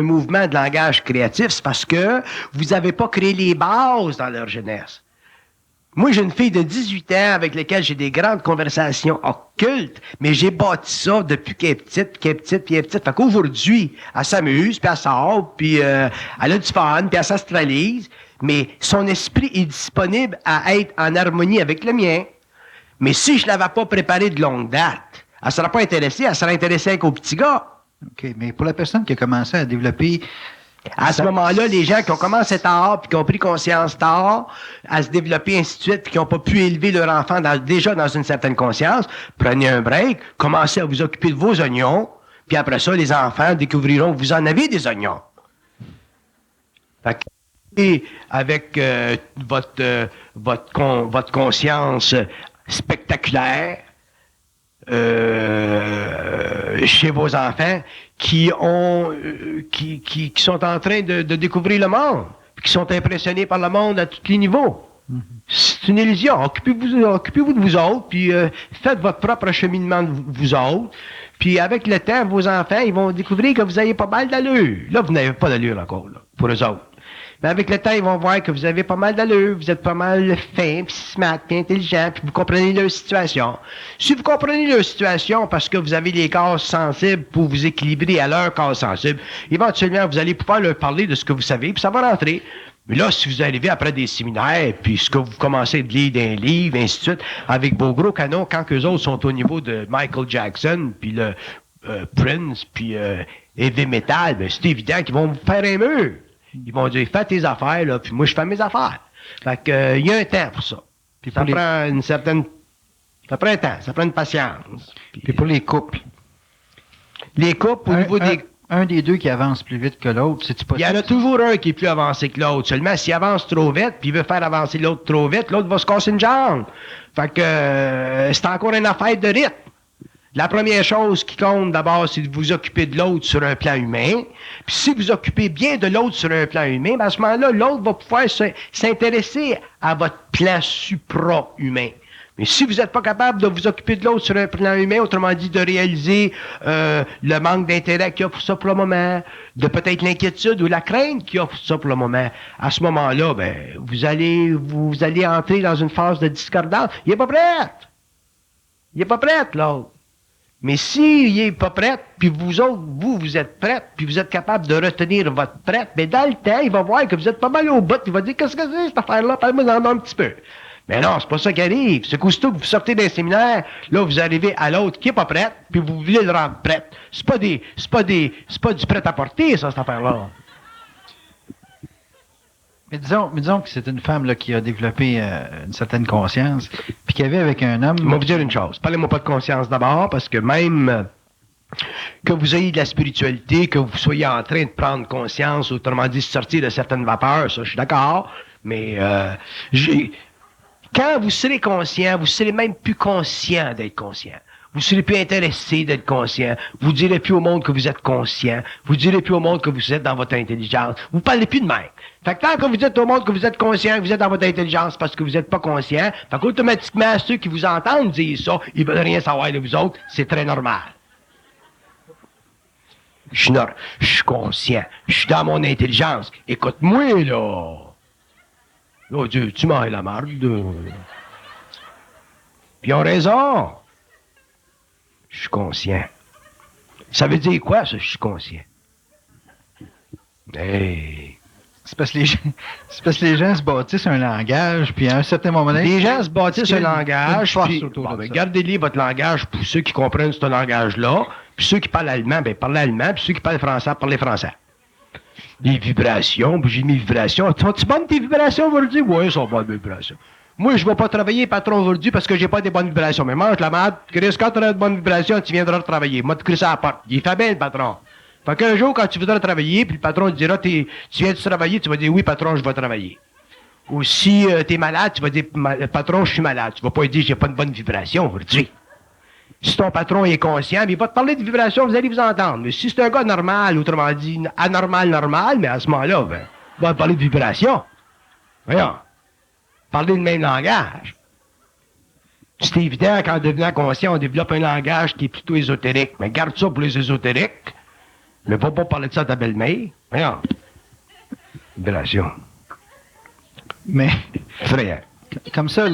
mouvement de langage créatif, c'est parce que vous n'avez pas créé les bases dans leur jeunesse. Moi, j'ai une fille de 18 ans avec laquelle j'ai des grandes conversations occultes, mais j'ai bâti ça depuis qu'elle est petite, puis elle est petite. Fait qu'aujourd'hui, elle s'amuse, puis elle sort, puis elle a du fun, puis elle s'astralise, mais son esprit est disponible à être en harmonie avec le mien. Mais si je ne l'avais pas préparé de longue date, elle ne sera pas intéressée, elle sera intéressée qu'au petit gars. OK, mais pour la personne qui a commencé à développer... À ce moment-là, les gens qui ont commencé tard, puis qui ont pris conscience tard, à se développer, ainsi de suite, puis qui n'ont pas pu élever leur enfant déjà dans une certaine conscience, prenez un break, commencez à vous occuper de vos oignons, puis après ça, les enfants découvriront que vous en avez des oignons. Fait que et avec votre conscience spectaculaire chez vos enfants qui sont en train de découvrir le monde, qui sont impressionnés par le monde à tous les niveaux. C'est une illusion. Occupez-vous de vous autres, puis faites votre propre cheminement de vous autres. Puis avec le temps, vos enfants, ils vont découvrir que vous avez pas mal d'allure. Là, vous n'avez pas d'allure encore, là, pour eux autres. Mais avec le temps, ils vont voir que vous avez pas mal d'allure, vous êtes pas mal fin, puis smart, puis intelligent, puis vous comprenez leur situation. Si vous comprenez leur situation parce que vous avez les cases sensibles pour vous équilibrer à leur case sensible, éventuellement, vous allez pouvoir leur parler de ce que vous savez, puis ça va rentrer. Mais là, si vous arrivez après des séminaires, puis ce que vous commencez de lire d'un livre, ainsi de suite, avec vos gros canons, quand eux autres sont au niveau de Michael Jackson, puis le Prince, puis Heavy Metal, ben c'est évident qu'ils vont vous faire un mur. Ils vont dire, fais tes affaires, là, puis moi, je fais mes affaires. Fait que, il y a un temps pour ça. Puis ça prend une certaine... Ça prend un temps, ça prend une patience. Puis pour les couples. Les couples, au niveau des... Un des deux qui avance plus vite que l'autre, c'est-tu possible? Il y en a toujours un qui est plus avancé que l'autre. Seulement, s'il avance trop vite, puis il veut faire avancer l'autre trop vite, l'autre va se casser une jambe. Fait que c'est encore une affaire de rythme. La première chose qui compte d'abord, c'est de vous occuper de l'autre sur un plan humain. Puis si vous occupez bien de l'autre sur un plan humain, ben à ce moment-là, l'autre va pouvoir s'intéresser à votre plan supra-humain. Mais si vous n'êtes pas capable de vous occuper de l'autre sur un plan humain, autrement dit de réaliser le manque d'intérêt qu'il y a pour ça pour le moment, de peut-être l'inquiétude ou la crainte qu'il y a pour ça pour le moment, à ce moment-là, ben vous allez entrer dans une phase de discordance. Il n'est pas prêt. Il n'est pas prêt, l'autre. Mais s'il n'est pas prêt, puis vous autres, vous êtes prêts, puis vous êtes capable de retenir votre prête, mais dans le temps, il va voir que vous êtes pas mal au bout, il va dire, qu'est-ce que c'est cette affaire-là? Parle-moi en un petit peu. Mais non, c'est pas ça qui arrive. C'est qu'aussitôt que vous sortez d'un séminaire, là, vous arrivez à l'autre qui est pas prête, puis vous voulez le rendre prête. C'est pas du prêt-à-porter, ça, cette affaire-là. Mais disons que c'est une femme là, qui a développé une certaine conscience, puis qui avait avec un homme... Je vais vous dire une chose. Parlez-moi pas de conscience d'abord, parce que même que vous ayez de la spiritualité, que vous soyez en train de prendre conscience, autrement dit, sortir de certaines vapeurs, ça, je suis d'accord, mais quand vous serez conscient, vous serez même plus conscient d'être conscient. Vous serez plus intéressé d'être conscient. Vous direz plus au monde que vous êtes conscient. Vous direz plus au monde que vous êtes dans votre intelligence. Vous parlez plus de même. Fait que tant que vous dites au monde que vous êtes conscient, que vous êtes dans votre intelligence parce que vous n'êtes pas conscient, fait qu'automatiquement, ceux qui vous entendent dire ça, ils veulent rien savoir de vous autres. C'est très normal. Je suis conscient. Je suis dans mon intelligence. Écoute-moi, là. Là, Dieu, tu m'as la marde. Puis ils ont raison. Je suis conscient. Ça veut dire quoi, ça, je suis conscient? Hey. C'est parce que les gens se bâtissent un langage, puis à un certain moment donné... Les gens se bâtissent un langage, puis ben, gardez-les votre langage pour ceux qui comprennent ce langage-là, puis ceux qui parlent allemand, ben parlez allemand, puis ceux qui parlent français, parlez français. Les vibrations, puis j'ai mis vibrations. Sont-tu bonnes tes vibrations aujourd'hui? Oui, elles sont bonnes vibrations. Moi, je ne vais pas travailler, patron, aujourd'hui, parce que j'ai pas des bonnes vibrations. Mais mange la merde, Chris, quand tu auras de bonnes vibrations, tu viendras travailler. Moi, tu cries ça à la porte. Il fait bien, le patron. Fait qu'un jour, quand tu voudras travailler, puis le patron te dira, tu viens de travailler, tu vas dire, oui, patron, je vais travailler. Ou si tu es malade, tu vas dire, patron, je suis malade. Tu vas pas lui dire, j'ai pas de bonnes vibrations aujourd'hui. Si ton patron est conscient, il va te parler de vibrations, vous allez vous entendre. Mais si c'est un gars normal, autrement dit, normal, mais à ce moment-là, ben, il va te parler de vibrations. Voyons. Parler le même langage. C'est évident qu'en devenant conscient, on développe un langage qui est plutôt ésotérique. Mais garde ça pour les ésotériques. Mais va pas parler de ça à ta belle-mère. Voyons. Vibration. Mais... Frère. Comme ça,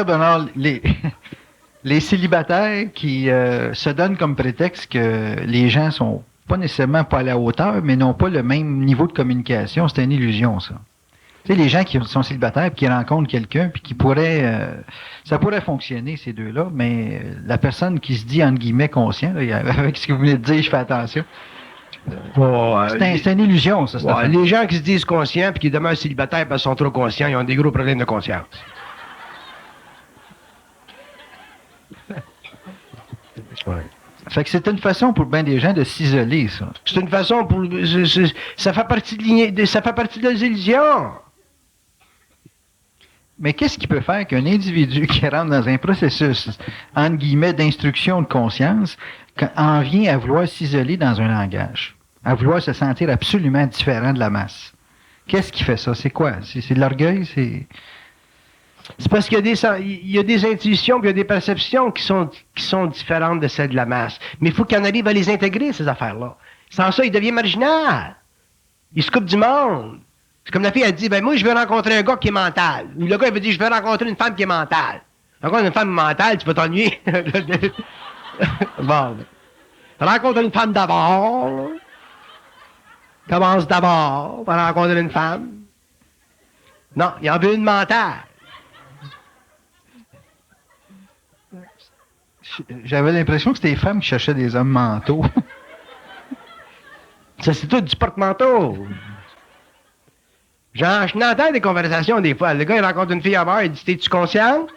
Bernard, les célibataires qui se donnent comme prétexte que les gens sont pas nécessairement pas à la hauteur, mais n'ont pas le même niveau de communication, c'est une illusion, ça. Tu sais, les gens qui sont célibataires et qui rencontrent quelqu'un puis qui pourrait... ça pourrait fonctionner, ces deux-là, mais la personne qui se dit, entre guillemets, conscient, là, avec ce que vous venez de dire, je fais attention. C'est une illusion, ça. Les gens qui se disent conscients puis qui demeurent célibataires parce qu'ils sont trop conscients, ils ont des gros problèmes de conscience. Ouais. Fait que c'est une façon pour bien des gens de s'isoler, ça. C'est une façon pour... ça fait partie ça fait partie de illusions. Mais qu'est-ce qui peut faire qu'un individu qui rentre dans un processus, entre guillemets, d'instruction de conscience, en vient à vouloir s'isoler dans un langage, à vouloir se sentir absolument différent de la masse? Qu'est-ce qui fait ça? C'est quoi? C'est de l'orgueil? C'est parce qu'il y a des intuitions, puis il y a des perceptions qui sont différentes de celles de la masse. Mais il faut qu'on arrive à les intégrer, ces affaires-là. Sans ça, il devient marginal. Il se coupe du monde. C'est comme la fille a dit, ben moi, je veux rencontrer un gars qui est mental. Ou le gars, il veut dire, je veux rencontrer une femme qui est mentale. Rencontrer une femme mentale, tu peux t'ennuyer. Bon. Rencontrer une femme d'abord. Commence d'abord par rencontrer une femme. Non, il en veut une mentale. J'avais l'impression que c'était les femmes qui cherchaient des hommes mentaux. Ça, c'est tout du porte-manteau. Genre, je n'entends des conversations des fois. Le gars, il rencontre une fille à bord, il dit, t'es-tu conscient?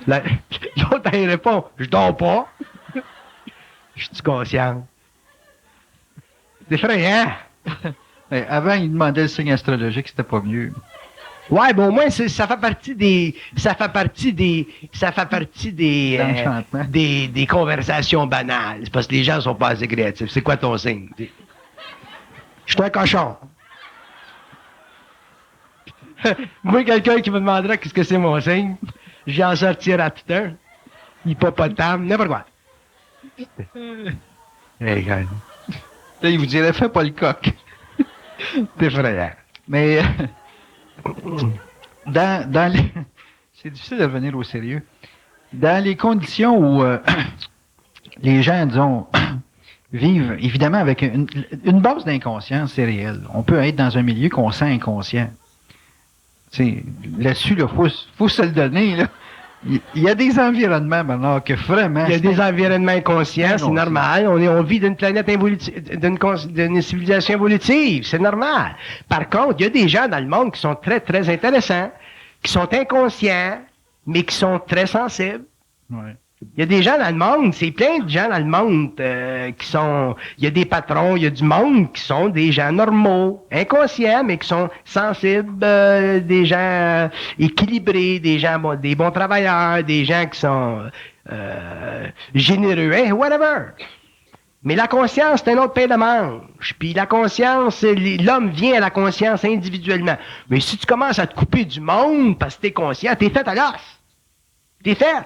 L'autre, il répond, je dors pas. Je suis conscient. C'est effrayant. Avant, il demandait le signe astrologique, c'était pas mieux. Ouais, bon, au moins, ça fait partie des des conversations banales. C'est parce que les gens sont pas assez créatifs. C'est quoi ton signe? Je suis un cochon. Moi, quelqu'un qui me demandera qu'est-ce que c'est mon signe, j'en sortirai à tout un. Hippopotame, n'importe quoi. Hey, gars. Là, il vous dirait, fais pas le coq. C'est effrayant. Mais dans les... C'est difficile de revenir au sérieux. Dans les conditions où les gens, disons, vivent évidemment avec une base d'inconscience, c'est réel. On peut être dans un milieu qu'on sent inconscient. Là-dessus, il faut se le donner. Là. Il y a des environnements maintenant que vraiment... Il y a des environnements inconscients, c'est normal. On vit d'une planète évolutive, d'une civilisation évolutive, c'est normal. Par contre, il y a des gens dans le monde qui sont très, très intéressants, qui sont inconscients, mais qui sont très sensibles. Ouais. Il y a des gens dans le monde, c'est plein de gens dans le monde qui sont... Il y a des patrons, il y a du monde qui sont des gens normaux, inconscients, mais qui sont sensibles, des gens équilibrés, des gens des bons travailleurs, des gens qui sont généreux, hein, whatever. Mais la conscience, c'est un autre pain de manche. Puis la conscience, l'homme vient à la conscience individuellement. Mais si tu commences à te couper du monde parce que t'es conscient, t'es fait à l'os. T'es fait.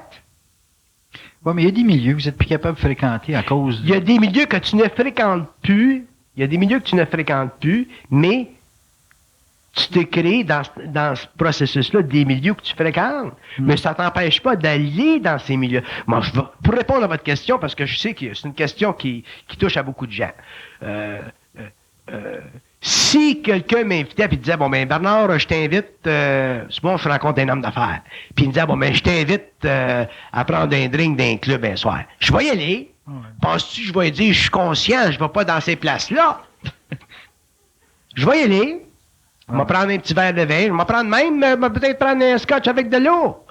Oui, mais il y a des milieux que vous êtes plus capable de fréquenter à cause... Il y a des milieux que tu ne fréquentes plus. Il y a des milieux que tu ne fréquentes plus, mais tu t'es créé dans ce processus-là des milieux que tu fréquentes. Mais ça ne t'empêche pas d'aller dans ces milieux. Moi, pour répondre à votre question, parce que je sais que c'est une question qui touche à beaucoup de gens. Si quelqu'un m'invitait et disait, bon, ben, Bernard, je t'invite, c'est bon, je rencontre un homme d'affaires. Puis il me disait, bon, ben, je t'invite à prendre un drink d'un club un soir. Je vais y aller. Ouais. Penses-tu que je vais dire, je suis conscient, je vais pas dans ces places-là? Je vais y aller. Je vais prendre un petit verre de vin. Je vais prendre même, peut-être prendre un scotch avec de l'eau.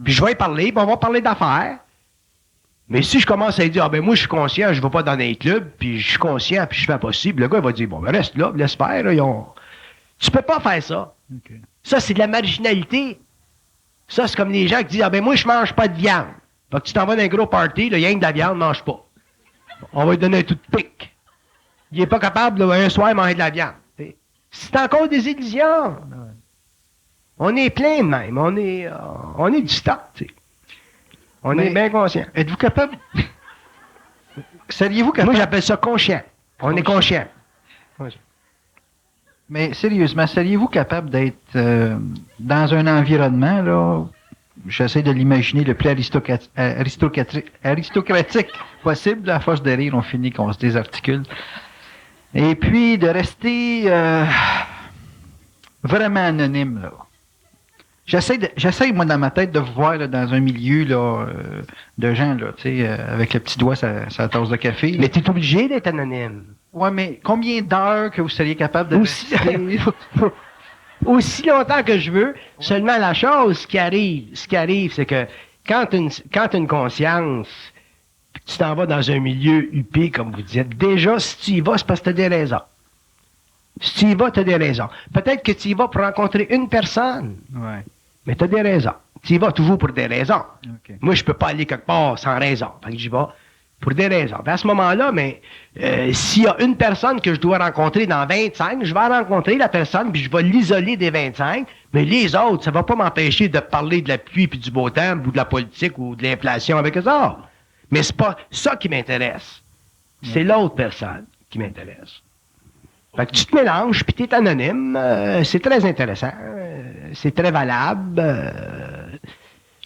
Puis je vais y parler, puis on va parler d'affaires. Mais si je commence à dire, ah ben moi je suis conscient, je ne vais pas dans les clubs, puis je suis conscient, puis je fais impossible, le gars il va dire, bon ben reste là, laisse faire, là, Tu peux pas faire ça. Okay. Ça, c'est de la marginalité. Ça, c'est comme les gens qui disent, ah ben moi je mange pas de viande. Fait que tu t'en vas dans un gros party, là, il y a de la viande, mange pas. On va lui donner un tout de pique. Il est pas capable, là, un soir, manger de la viande. T'sais. C'est encore des illusions. On est plein de même, on est du stock, tu sais. On est bien conscient. Êtes-vous capable? Seriez-vous capable? Moi, j'appelle ça conscient. On est conscient. Mais sérieusement, seriez-vous capable d'être dans un environnement, là, j'essaie de l'imaginer le plus aristocratique possible, à force de rire, on finit qu'on se désarticule. Et puis, de rester vraiment anonyme, là. J'essaie, moi, dans ma tête, de vous voir là, dans un milieu là, de gens, là, tu sais, avec le petit doigt sur la tasse de café. Mais tu es obligé d'être anonyme. Ouais, mais combien d'heures que vous seriez capable de rester? Aussi longtemps que je veux. Seulement la chose, ce qui arrive, c'est que quand tu as une conscience, tu t'en vas dans un milieu huppé, comme vous dites, déjà, si tu y vas, c'est parce que tu as des raisons. Si tu y vas, tu as des raisons. Peut-être que tu y vas pour rencontrer une personne, mais tu as des raisons. Tu y vas toujours pour des raisons. Okay. Moi, je peux pas aller quelque part sans raison. Fait que j'y vais pour des raisons. Puis à ce moment-là, mais s'il y a une personne que je dois rencontrer dans 25, je vais rencontrer la personne, puis je vais l'isoler des 25, mais les autres, ça va pas m'empêcher de parler de la pluie puis du beau temps, ou de la politique, ou de l'inflation avec eux autres. Mais c'est pas ça qui m'intéresse. C'est l'autre personne qui m'intéresse. Fait que tu te mélanges, puis tu es anonyme. C'est très intéressant. C'est très valable.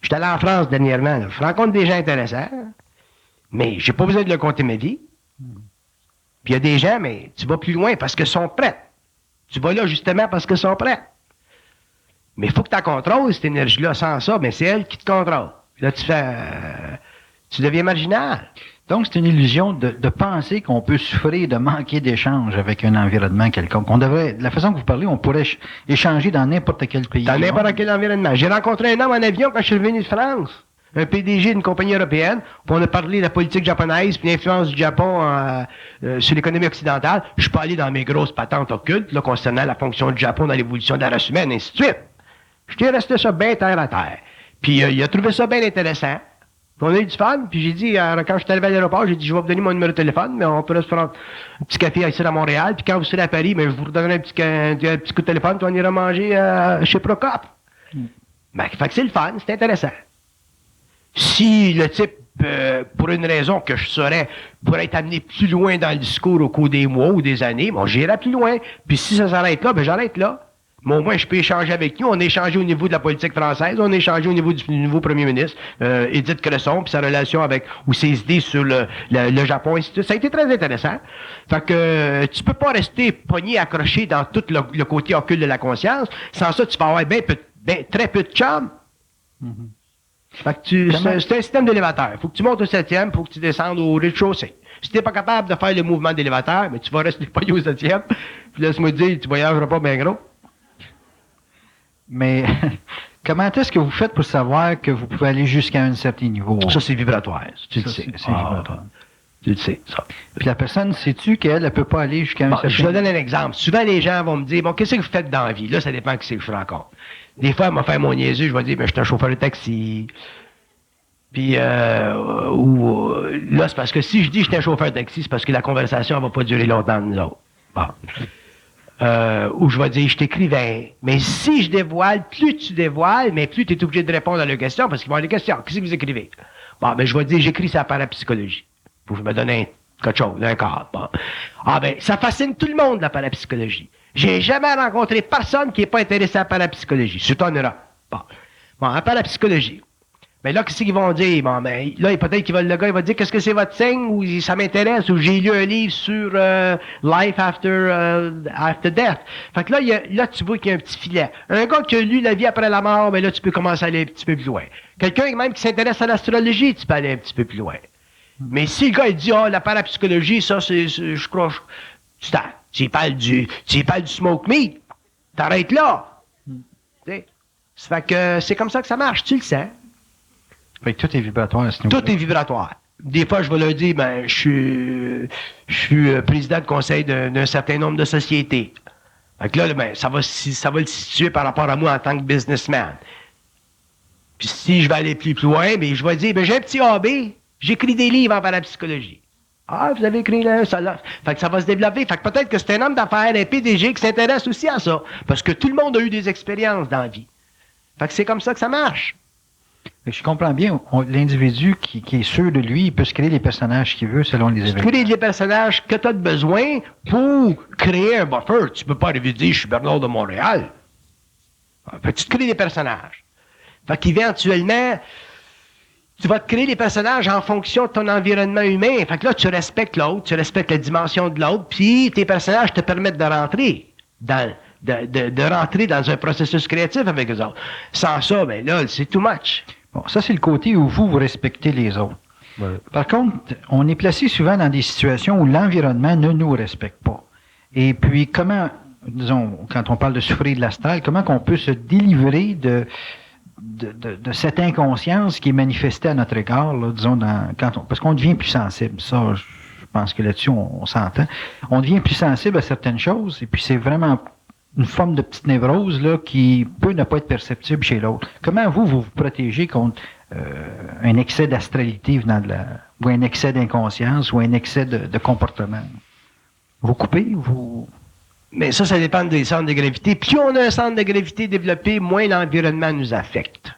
Je suis allé en France dernièrement. Là. Je rencontre des gens intéressants. Mais j'ai pas besoin de leur compter ma vie. Puis il y a des gens, mais tu vas plus loin parce qu'ils sont prêts. Tu vas là justement parce qu'ils sont prêts. Mais il faut que tu la contrôles, cette énergie-là. Sans ça, mais c'est elle qui te contrôle. Puis là, tu deviens marginal. Donc, c'est une illusion de penser qu'on peut souffrir de manquer d'échange avec un environnement quelconque. De la façon que vous parlez, on pourrait échanger dans n'importe quel pays. Dans n'importe quel environnement. J'ai rencontré un homme en avion quand je suis revenu de France. Un PDG d'une compagnie européenne. Puis on a parlé de la politique japonaise puis l'influence du Japon sur l'économie occidentale. Je suis pas allé dans mes grosses patentes occultes là, concernant la fonction du Japon dans l'évolution de la race humaine, et ainsi de suite. Je t'ai resté ça bien terre à terre. Puis il a trouvé ça bien intéressant. On a eu du fun, puis j'ai dit, quand je suis arrivé à l'aéroport, j'ai dit, je vais vous donner mon numéro de téléphone, mais on pourrait se prendre un petit café ici à Montréal, puis quand vous serez à Paris, mais je vous redonnerai un petit coup de téléphone, puis on ira manger chez Procop. Ben, fait que c'est le fun, c'est intéressant. Si le type, pour une raison que je saurais, pourrait être amené plus loin dans le discours au cours des mois ou des années, bon, j'irai plus loin. Puis si ça s'arrête là, ben j'arrête là. Mais au moins, je peux échanger avec nous. On a échangé au niveau de la politique française. On a échangé au niveau du nouveau premier ministre, Edith Cresson, puis sa relation avec, ou ses idées sur le Japon, et ainsi de suite. Ça a été très intéressant. Fait que tu peux pas rester pogné, accroché dans tout le côté occulte de la conscience. Sans ça, tu vas avoir très peu de chum. Fait que c'est un système d'élévateur. Faut que tu montes au 7e, faut que tu descendes au rez-de-chaussée. Si t'es pas capable de faire le mouvement d'élévateur, mais tu vas rester pogné au 7e. Puis laisse-moi te dire, tu voyageras pas bien gros. Mais comment est-ce que vous faites pour savoir que vous pouvez aller jusqu'à un certain niveau? Ça, c'est vibratoire. Tu le sais. C'est vibratoire. Tu le sais, ça. Puis la personne, sais-tu qu'elle ne peut pas aller jusqu'à un certain niveau? Je vais donner un exemple. Souvent, les gens vont me dire, bon, qu'est-ce que vous faites dans la vie? Là, ça dépend de qui c'est que je rencontre. Des fois, elle m'a fait mon niaiseux, je vais dire, ben, je suis un chauffeur de taxi. Puis, là, c'est parce que si je dis que je suis un chauffeur de taxi, c'est parce que la conversation ne va pas durer longtemps, nous autres. Bon. Ou je vais dire, je t'écrivain. Mais si je dévoile, plus tu dévoiles, mais plus tu es obligé de répondre à leurs questions, parce qu'ils vont avoir des questions. Qu'est-ce que vous écrivez? Bon, ben, je vais dire, j'écris ça par la psychologie. Pour me donner quelque chose, un cadre. Bon. Ah, ben, ça fascine tout le monde, la parapsychologie. J'ai jamais rencontré personne qui n'est pas intéressé à la parapsychologie. Surtout en Europe. Bon, à parapsychologie. Mais là, qu'est-ce qu'ils vont dire? Bon, ben, là, peut-être que le gars, il va dire, qu'est-ce que c'est votre signe? Ou ça m'intéresse, ou j'ai lu un livre sur Life after Death. Fait que là, tu vois qu'il y a un petit filet. Un gars qui a lu La vie après la mort, ben là, tu peux commencer à aller un petit peu plus loin. Quelqu'un même qui s'intéresse à l'astrologie, tu peux aller un petit peu plus loin. Mais si le gars, il dit, la parapsychologie, ça, je crois, tu y parles du smoke meat. T'arrêtes là. Ça fait que c'est comme ça que ça marche, tu le sais. Fait que tout est vibratoire à ce niveau-là. Tout est vibratoire. Des fois, je vais leur dire, ben, je suis président de conseil d'un certain nombre de sociétés. Fait que là, ben, ça va le situer par rapport à moi en tant que businessman. Puis si je vais aller plus loin, ben, je vais dire, ben, j'ai un petit hobby, j'écris des livres en parapsychologie. Ah, vous avez écrit là, ça là. Fait que ça va se développer. Fait que peut-être que c'est un homme d'affaires, un PDG qui s'intéresse aussi à ça. Parce que tout le monde a eu des expériences dans la vie. Fait que c'est comme ça que ça marche. Je comprends bien, l'individu qui est sûr de lui, il peut se créer les personnages qu'il veut selon les événements. Créer les personnages que tu as besoin pour créer un buffer. Tu peux pas arriver dire, je suis Bernard de Montréal. Fait que tu te crées des personnages. Fait qu'éventuellement, tu vas te créer des personnages en fonction de ton environnement humain. Fait que là, tu respectes l'autre, tu respectes la dimension de l'autre, puis tes personnages te permettent de rentrer dans un processus créatif avec eux autres. Sans ça, ben là, c'est too much. Bon, ça, c'est le côté où vous respectez les autres. Ouais. Par contre, on est placé souvent dans des situations où l'environnement ne nous respecte pas. Et puis, comment, disons, quand on parle de souffrir de l'astral, comment qu'on peut se délivrer de cette inconscience qui est manifestée à notre égard, là, disons, parce qu'on devient plus sensible. Ça, je pense que là-dessus, on s'entend. On devient plus sensible à certaines choses, et puis c'est vraiment une forme de petite névrose là, qui peut ne pas être perceptible chez l'autre. Comment vous protégez contre un excès d'astralité venant ou un excès d'inconscience, ou un excès de comportement? Vous coupez, vous... Mais ça dépend des centres de gravité. Plus on a un centre de gravité développé, moins l'environnement nous affecte.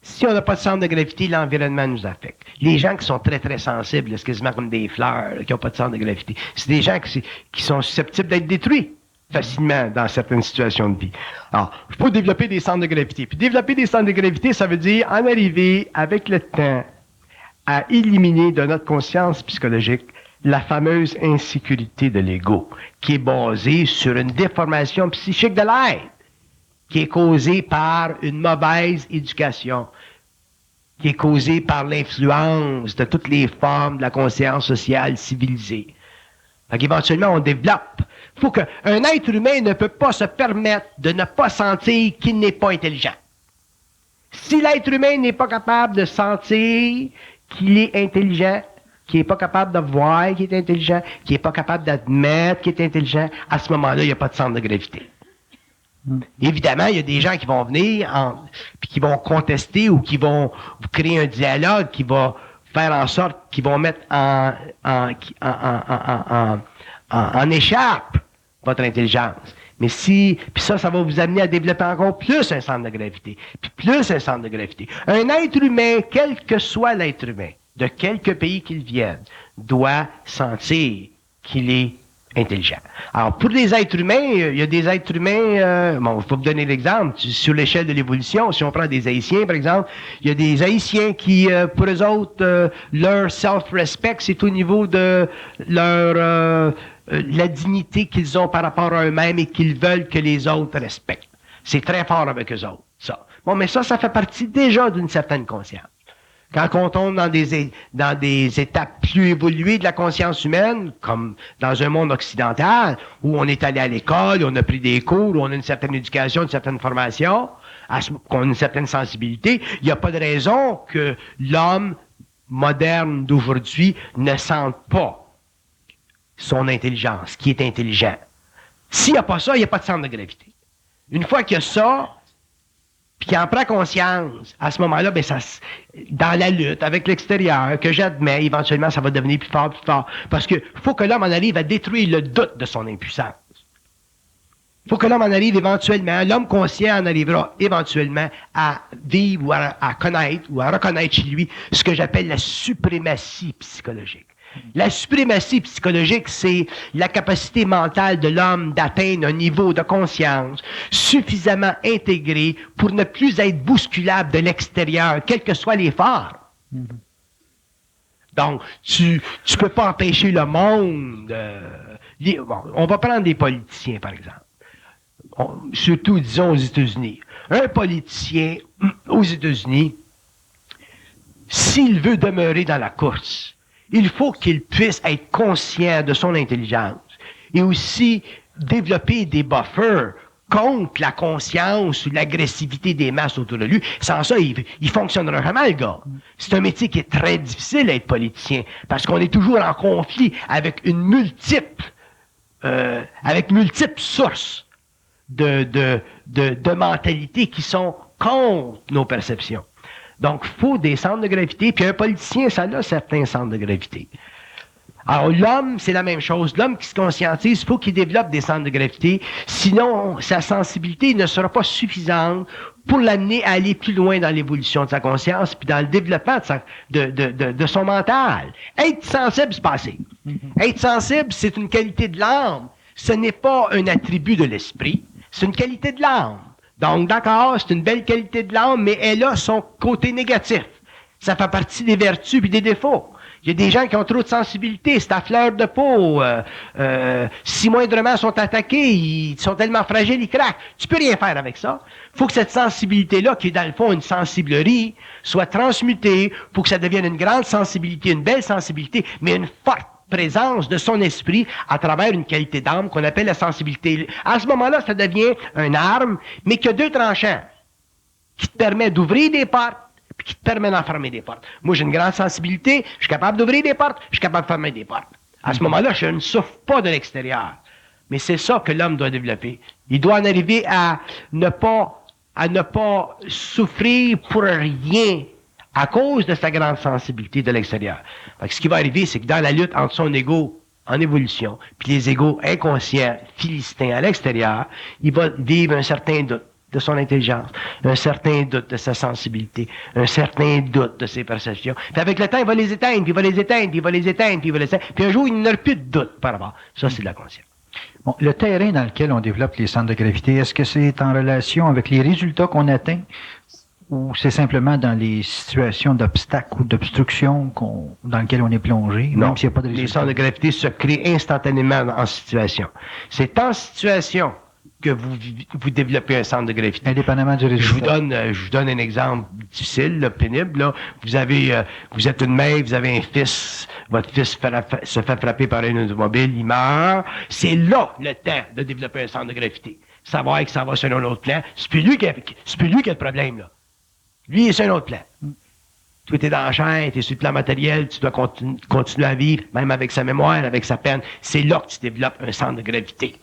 Si on n'a pas de centre de gravité, l'environnement nous affecte. Les gens qui sont très, très sensibles, c'est quasiment comme des fleurs, là, qui n'ont pas de centre de gravité, c'est des gens qui sont susceptibles d'être détruits facilement dans certaines situations de vie. Alors, il faut développer des centres de gravité. Puis développer des centres de gravité, ça veut dire en arriver, avec le temps, à éliminer de notre conscience psychologique la fameuse insécurité de l'ego, qui est basée sur une déformation psychique de l'être, qui est causée par une mauvaise éducation, qui est causée par l'influence de toutes les formes de la conscience sociale civilisée. Donc, éventuellement, on développe. Il faut qu'un être humain ne peut pas se permettre de ne pas sentir qu'il n'est pas intelligent. Si l'être humain n'est pas capable de sentir qu'il est intelligent, qui n'est pas capable de voir qu'il est intelligent, qui n'est pas capable d'admettre qu'il est intelligent, à ce moment-là, il n'y a pas de centre de gravité. Évidemment, il y a des gens qui vont venir puis qui vont contester ou qui vont créer un dialogue qui va faire en sorte qu'ils vont mettre en écharpe votre intelligence. Mais puis ça va vous amener à développer encore plus un centre de gravité, puis plus un centre de gravité. Un être humain, quel que soit l'être humain, de quelque pays qu'il vienne, doit sentir qu'il est intelligent. Alors, pour les êtres humains, il y a des êtres humains, je vais vous donner l'exemple, sur l'échelle de l'évolution, si on prend des Haïtiens, par exemple, il y a des Haïtiens qui, pour eux autres, leur self-respect, c'est au niveau de leur la dignité qu'ils ont par rapport à eux-mêmes et qu'ils veulent que les autres respectent. C'est très fort avec eux autres, ça. Bon, mais ça fait partie déjà d'une certaine conscience. Quand on tombe dans des étapes plus évoluées de la conscience humaine, comme dans un monde occidental, où on est allé à l'école, on a pris des cours, où on a une certaine éducation, une certaine formation, qu'on a une certaine sensibilité, il n'y a pas de raison que l'homme moderne d'aujourd'hui ne sente pas son intelligence, qui est intelligent. S'il n'y a pas ça, il n'y a pas de centre de gravité. Une fois qu'il y a ça, puis qu'il en prend conscience, à ce moment-là, dans la lutte avec l'extérieur, que j'admets, éventuellement, ça va devenir plus fort. Parce que faut que l'homme en arrive à détruire le doute de son impuissance. Il faut que l'homme en arrive éventuellement, l'homme conscient en arrivera éventuellement à vivre ou à connaître ou à reconnaître chez lui ce que j'appelle la suprématie psychologique. La suprématie psychologique, c'est la capacité mentale de l'homme d'atteindre un niveau de conscience suffisamment intégré pour ne plus être bousculable de l'extérieur, quel que soit l'effort. Donc, tu peux pas empêcher le monde. On va prendre des politiciens, par exemple. Surtout, disons, aux États-Unis. Un politicien aux États-Unis, s'il veut demeurer dans la course, il faut qu'il puisse être conscient de son intelligence et aussi développer des buffers contre la conscience ou l'agressivité des masses autour de lui. Sans ça, il fonctionnera jamais, le gars. C'est un métier qui est très difficile à être politicien parce qu'on est toujours en conflit avec multiples sources de mentalités qui sont contre nos perceptions. Donc, il faut des centres de gravité, puis un politicien, ça a certains centres de gravité. Alors, l'homme, c'est la même chose. L'homme qui se conscientise, il faut qu'il développe des centres de gravité, sinon, sa sensibilité ne sera pas suffisante pour l'amener à aller plus loin dans l'évolution de sa conscience, puis dans le développement de son mental. Être sensible, c'est passé. Être sensible, c'est une qualité de l'âme. Ce n'est pas un attribut de l'esprit, c'est une qualité de l'âme. Donc, d'accord, c'est une belle qualité de l'âme, mais elle a son côté négatif. Ça fait partie des vertus et des défauts. Il y a des gens qui ont trop de sensibilité, c'est à fleur de peau. Si moindrement sont attaqués, ils sont tellement fragiles, ils craquent. Tu peux rien faire avec ça. Il faut que cette sensibilité-là, qui est dans le fond une sensiblerie, soit transmutée pour que ça devienne une grande sensibilité, une belle sensibilité, mais une forte présence de son esprit à travers une qualité d'âme qu'on appelle la sensibilité. À ce moment-là, ça devient une arme, mais qui a deux tranchants. qui te permet d'ouvrir des portes, puis qui te permet d'enfermer des portes. Moi, j'ai une grande sensibilité, je suis capable d'ouvrir des portes, je suis capable de fermer des portes. À ce moment-là, je ne souffre pas de l'extérieur. Mais c'est ça que l'homme doit développer. Il doit en arriver à ne pas souffrir pour rien à cause de sa grande sensibilité de l'extérieur. Fait que ce qui va arriver, c'est que dans la lutte entre son ego en évolution, puis les égos inconscients, philistins à l'extérieur, il va vivre un certain doute de son intelligence, un certain doute de sa sensibilité, un certain doute de ses perceptions. Puis avec le temps, il va les éteindre, puis il va les éteindre, puis il va les éteindre, puis il va les éteindre. Puis un jour, il n'aura plus de doute par rapport. Ça, c'est de la conscience. Bon, le terrain dans lequel on développe les centres de gravité, est-ce que c'est en relation avec les résultats qu'on atteint ou c'est simplement dans les situations d'obstacles ou d'obstruction dans lesquelles on est plongé, non, même s'il n'y a pas de résultats? Les centres de gravité se créent instantanément en situation. C'est en situation que vous développez un centre de gravité. Indépendamment du résultat. Je vous donne un exemple difficile, là, pénible. Là. Vous êtes une mère, vous avez un fils, votre fils se fait frapper par une automobile, il meurt. C'est là le temps de développer un centre de gravité. Savoir que ça va sur un autre plan. C'est plus lui qui a le problème, là. Lui, c'est un autre plan. Toi, t'es dans la chair, t'es sur le plan matériel, tu dois continuer à vivre, même avec sa mémoire, avec sa peine. C'est là que tu développes un centre de gravité.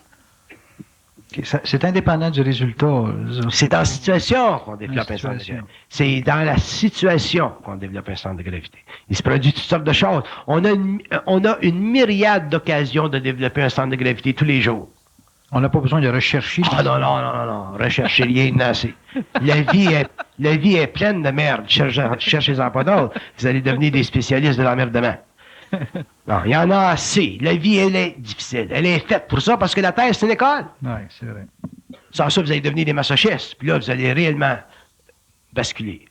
C'est indépendant du résultat. C'est en situation qu'on développe un centre de gravité. C'est dans la situation qu'on développe un centre de gravité. Il se produit toutes sortes de choses. On a une myriade d'occasions de développer un centre de gravité tous les jours. On n'a pas besoin de rechercher. Ah non. Recherchez rien, non, assez. La vie est pleine de merde. Cherchez-en pas d'autres. Vous allez devenir des spécialistes de l'emmerdement. Non, il y en a assez. La vie, elle est difficile. Elle est faite pour ça parce que la Terre, c'est une école. Oui, c'est vrai. Sans ça, vous allez devenir des masochistes. Puis là, vous allez réellement basculer.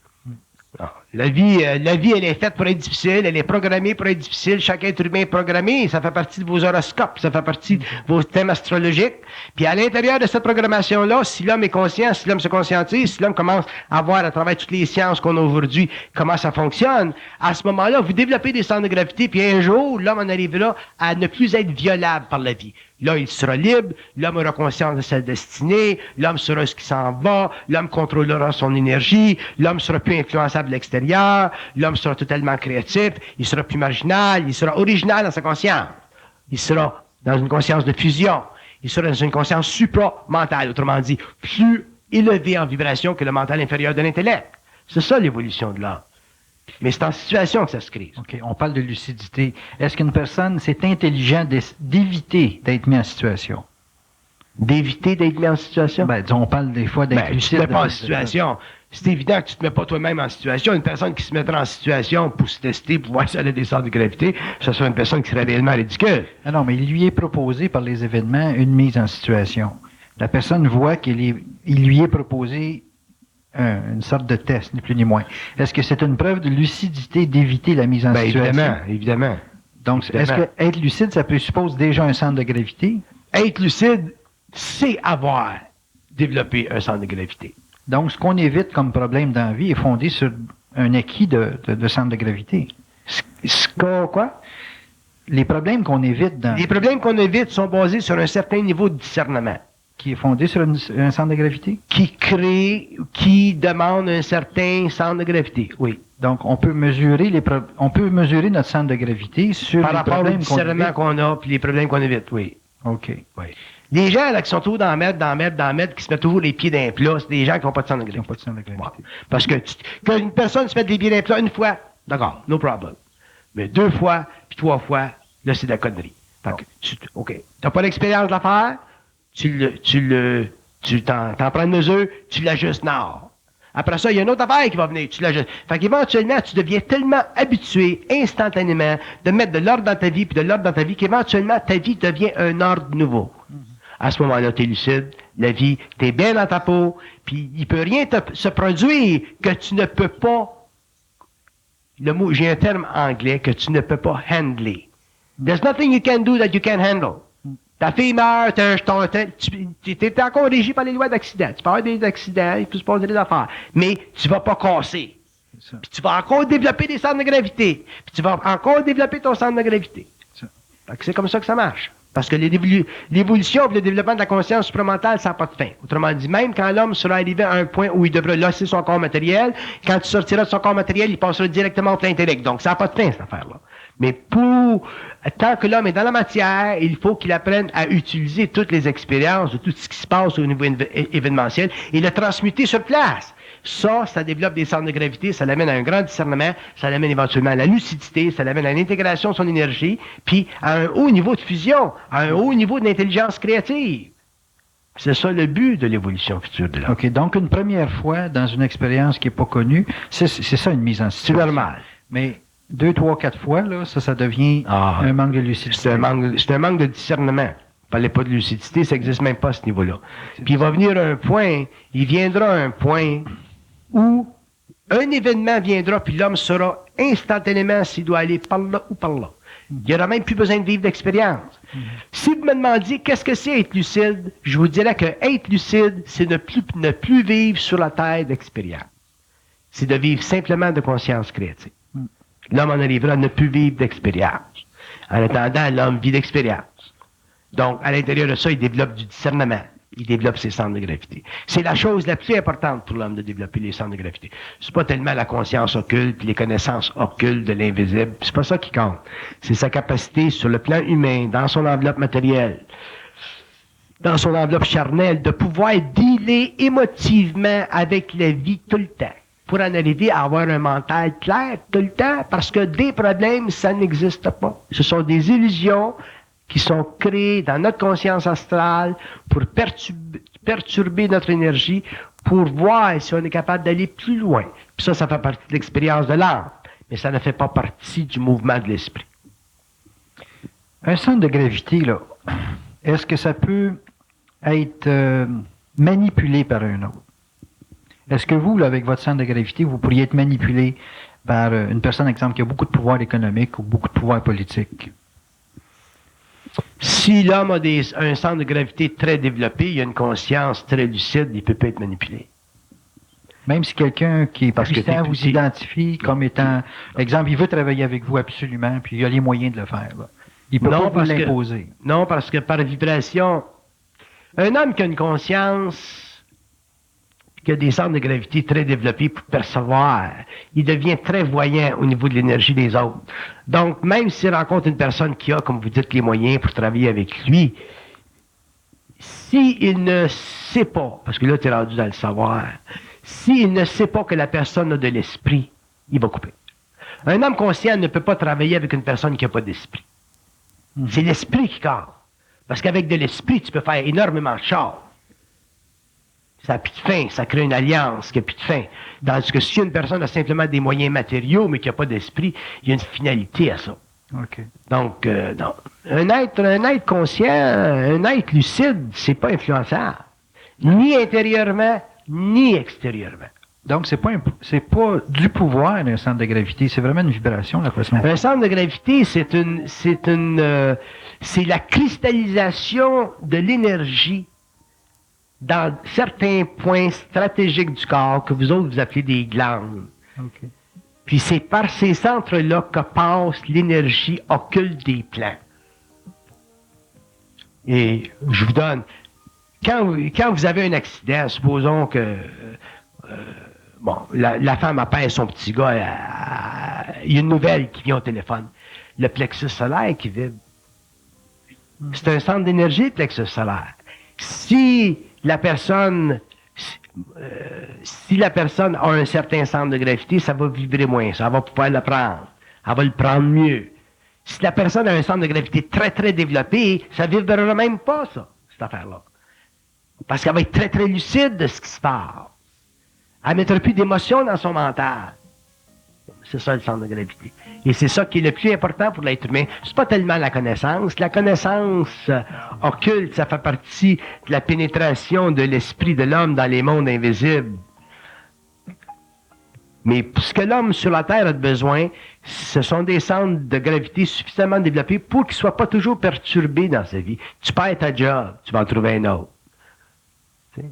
Non. La vie, elle est faite pour être difficile. Elle est programmée pour être difficile. Chaque être humain est programmé. Ça fait partie de vos horoscopes. Ça fait partie de vos thèmes astrologiques. Puis à l'intérieur de cette programmation-là, si l'homme est conscient, si l'homme se conscientise, si l'homme commence à voir à travers toutes les sciences qu'on a aujourd'hui comment ça fonctionne, à ce moment-là, vous développez des centres de gravité. Puis un jour, l'homme en arrivera à ne plus être violable par la vie. Là, il sera libre, l'homme aura conscience de sa destinée, l'homme saura ce qui s'en va, l'homme contrôlera son énergie, l'homme sera plus influençable de l'extérieur, l'homme sera totalement créatif, il sera plus marginal, il sera original dans sa conscience. Il sera dans une conscience de fusion, il sera dans une conscience supramentale, autrement dit, plus élevé en vibration que le mental inférieur de l'intellect. C'est ça l'évolution de l'homme. Mais c'est en situation que ça se crée. OK, on parle de lucidité. Est-ce qu'une personne, c'est intelligent d'éviter d'être mis en situation? D'éviter d'être mis en situation? Ben, disons, on parle des fois d'être lucide. Tu ne te mets pas en situation. C'est évident que tu ne te mets pas toi-même en situation. Une personne qui se mettrait en situation pour se tester, pour voir si elle a des centres de gravité, ce serait une personne qui serait réellement ridicule. Ah non, mais il lui est proposé par les événements une mise en situation. La personne voit il lui est proposé une sorte de test, ni plus ni moins. Est-ce que c'est une preuve de lucidité d'éviter la mise en situation? Évidemment. Donc, est-ce que être lucide, ça présuppose déjà un centre de gravité? Être lucide, c'est avoir développé un centre de gravité. Donc, ce qu'on évite comme problème dans la vie est fondé sur un acquis de centre de gravité. Quoi? Les problèmes qu'on évite Les problèmes qu'on évite sont basés sur un certain niveau de discernement. Qui est fondé sur un centre de gravité? Qui demande un certain centre de gravité, oui. Donc, on peut mesurer notre centre de gravité sur par les rapport problèmes au discernement qu'on a puis les problèmes qu'on évite, oui. OK. Oui. Les gens là, qui sont toujours dans la merde, qui se mettent toujours les pieds dans les plats, c'est des gens qui n'ont pas de centre de gravité. Ouais. Parce que quand une personne se met les pieds dans les plats une fois, d'accord, no problem. Mais 2 fois, puis 3 fois, là, c'est de la connerie. OK. T'as pas l'expérience de l'affaire, tu t'en prends une mesure, tu l'ajustes nord. Après ça, il y a une autre affaire qui va venir, tu l'ajustes. Fait qu'éventuellement, tu deviens tellement habitué, instantanément, de mettre de l'ordre dans ta vie, puis de l'ordre dans ta vie, qu'éventuellement, ta vie devient un ordre nouveau. À ce moment-là, tu es lucide, la vie, tu es bien dans ta peau, puis il peut rien se produire que tu ne peux pas, j'ai un terme anglais, que tu ne peux pas handler. There's nothing you can do that you can't handle. Ta fille meurt, tu es encore régi par les lois d'accident. Tu peux avoir des accidents, il peut se passer des affaires. Mais tu vas pas casser. Puis tu vas encore développer des centres de gravité. Puis tu vas encore développer ton centre de gravité. C'est comme ça que ça marche. Parce que l'évolution et le développement de la conscience supramentale, ça n'a pas de fin. Autrement dit, même quand l'homme sera arrivé à un point où il devra losser son corps matériel, quand il sortira de son corps matériel, il passera directement au plein intellect. Donc, ça n'a pas de fin, cette affaire-là. Mais tant que l'homme est dans la matière, il faut qu'il apprenne à utiliser toutes les expériences de tout ce qui se passe au niveau événementiel et le transmuter sur place. Ça développe des centres de gravité, ça l'amène à un grand discernement, ça l'amène éventuellement à la lucidité, ça l'amène à l'intégration de son énergie, puis à un haut niveau de fusion, à un haut niveau d'intelligence créative. C'est ça le but de l'évolution future de l'homme. OK, donc une première fois dans une expérience qui n'est pas connue, c'est ça une mise en C'est situation. normal. Mais 2, 3, 4 fois, là, ça devient un manque de lucidité. C'est un manque de discernement. Parlez pas de lucidité, ça n'existe même pas à ce niveau-là. Puis il va venir un point, il viendra un point où un événement viendra, puis l'homme saura instantanément s'il doit aller par là ou par là. Il n'y aura même plus besoin de vivre d'expérience. Si vous me demandiez qu'est-ce que c'est être lucide, je vous dirais que être lucide, c'est ne plus vivre sur la terre d'expérience. C'est de vivre simplement de conscience créative. L'homme en arrivera à ne plus vivre d'expérience. En attendant, l'homme vit d'expérience. Donc, à l'intérieur de ça, il développe du discernement. Il développe ses centres de gravité. C'est la chose la plus importante pour l'homme de développer les centres de gravité. C'est pas tellement la conscience occulte, les connaissances occultes de l'invisible. C'est pas ça qui compte. C'est sa capacité sur le plan humain, dans son enveloppe matérielle, dans son enveloppe charnelle, de pouvoir dealer émotivement avec la vie tout le temps. Pour en arriver à avoir un mental clair tout le temps, parce que des problèmes, ça n'existe pas. Ce sont des illusions qui sont créées dans notre conscience astrale pour perturber notre énergie, pour voir si on est capable d'aller plus loin. Puis ça fait partie de l'expérience de l'âme, mais ça ne fait pas partie du mouvement de l'esprit. Un centre de gravité, là, est-ce que ça peut être manipulé par un autre? Est-ce que vous, là, avec votre centre de gravité, vous pourriez être manipulé par une personne, exemple, qui a beaucoup de pouvoir économique ou beaucoup de pouvoir politique? Si l'homme a un centre de gravité très développé, il a une conscience très lucide, il ne peut pas être manipulé. Même si quelqu'un qui est Parce que puissant vous identifie comme étant, exemple, il veut travailler avec vous absolument, puis il a les moyens de le faire. Là. Il ne peut pas vous l'imposer. Non, parce que par vibration, un homme qui a une conscience, qui a des centres de gravité très développés pour percevoir, il devient très voyant au niveau de l'énergie des autres. Donc, même s'il rencontre une personne qui a, comme vous dites, les moyens pour travailler avec lui, s'il ne sait pas, parce que là, tu es rendu dans le savoir, s'il ne sait pas que la personne a de l'esprit, il va couper. Un homme conscient ne peut pas travailler avec une personne qui n'a pas d'esprit. C'est l'esprit qui compte. Parce qu'avec de l'esprit, tu peux faire énormément de choses. Ça n'a plus de fin, ça crée une alliance qui n'a plus de fin. Tandis que si une personne a simplement des moyens matériaux, mais qui n'a pas d'esprit, il y a une finalité à ça. Okay. Donc, non. Un être conscient, un être lucide, c'est pas influençable. Ni intérieurement, ni extérieurement. Donc, c'est pas du pouvoir d'un centre de gravité, c'est vraiment une vibration, la pression. Un centre de gravité, c'est la cristallisation de l'énergie dans certains points stratégiques du corps que vous autres vous appelez des glandes. Okay. Puis c'est par ces centres-là que passe l'énergie occulte des plans. Et je vous donne, quand vous avez un accident, supposons que la femme appelle son petit gars, il y a une nouvelle qui vient au téléphone. Le plexus solaire qui vibre. C'est un centre d'énergie, le plexus solaire. Si la personne a un certain centre de gravité, ça va vibrer moins, ça va pouvoir le prendre. Elle va le prendre mieux. Si la personne a un centre de gravité très, très développé, ça ne vibrera même pas, ça, cette affaire-là. Parce qu'elle va être très, très lucide de ce qui se passe. Elle ne mettra plus d'émotion dans son mental. C'est ça le centre de gravité. Et c'est ça qui est le plus important pour l'être humain. C'est pas tellement la connaissance. La connaissance occulte, ça fait partie de la pénétration de l'esprit de l'homme dans les mondes invisibles. Mais ce que l'homme sur la Terre a besoin, ce sont des centres de gravité suffisamment développés pour qu'il ne soit pas toujours perturbé dans sa vie. Tu perds ta job, tu vas en trouver un autre. Tu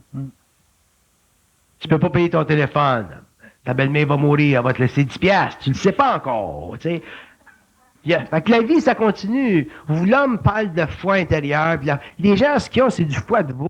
ne peux pas payer ton téléphone. Ta belle-mère va mourir, elle va te laisser 10$. Tu ne le sais pas encore. Tu sais. Fait que la vie, ça continue. L'homme parle de foi intérieure. Puis les gens, ce qu'ils ont, c'est du foie de veau.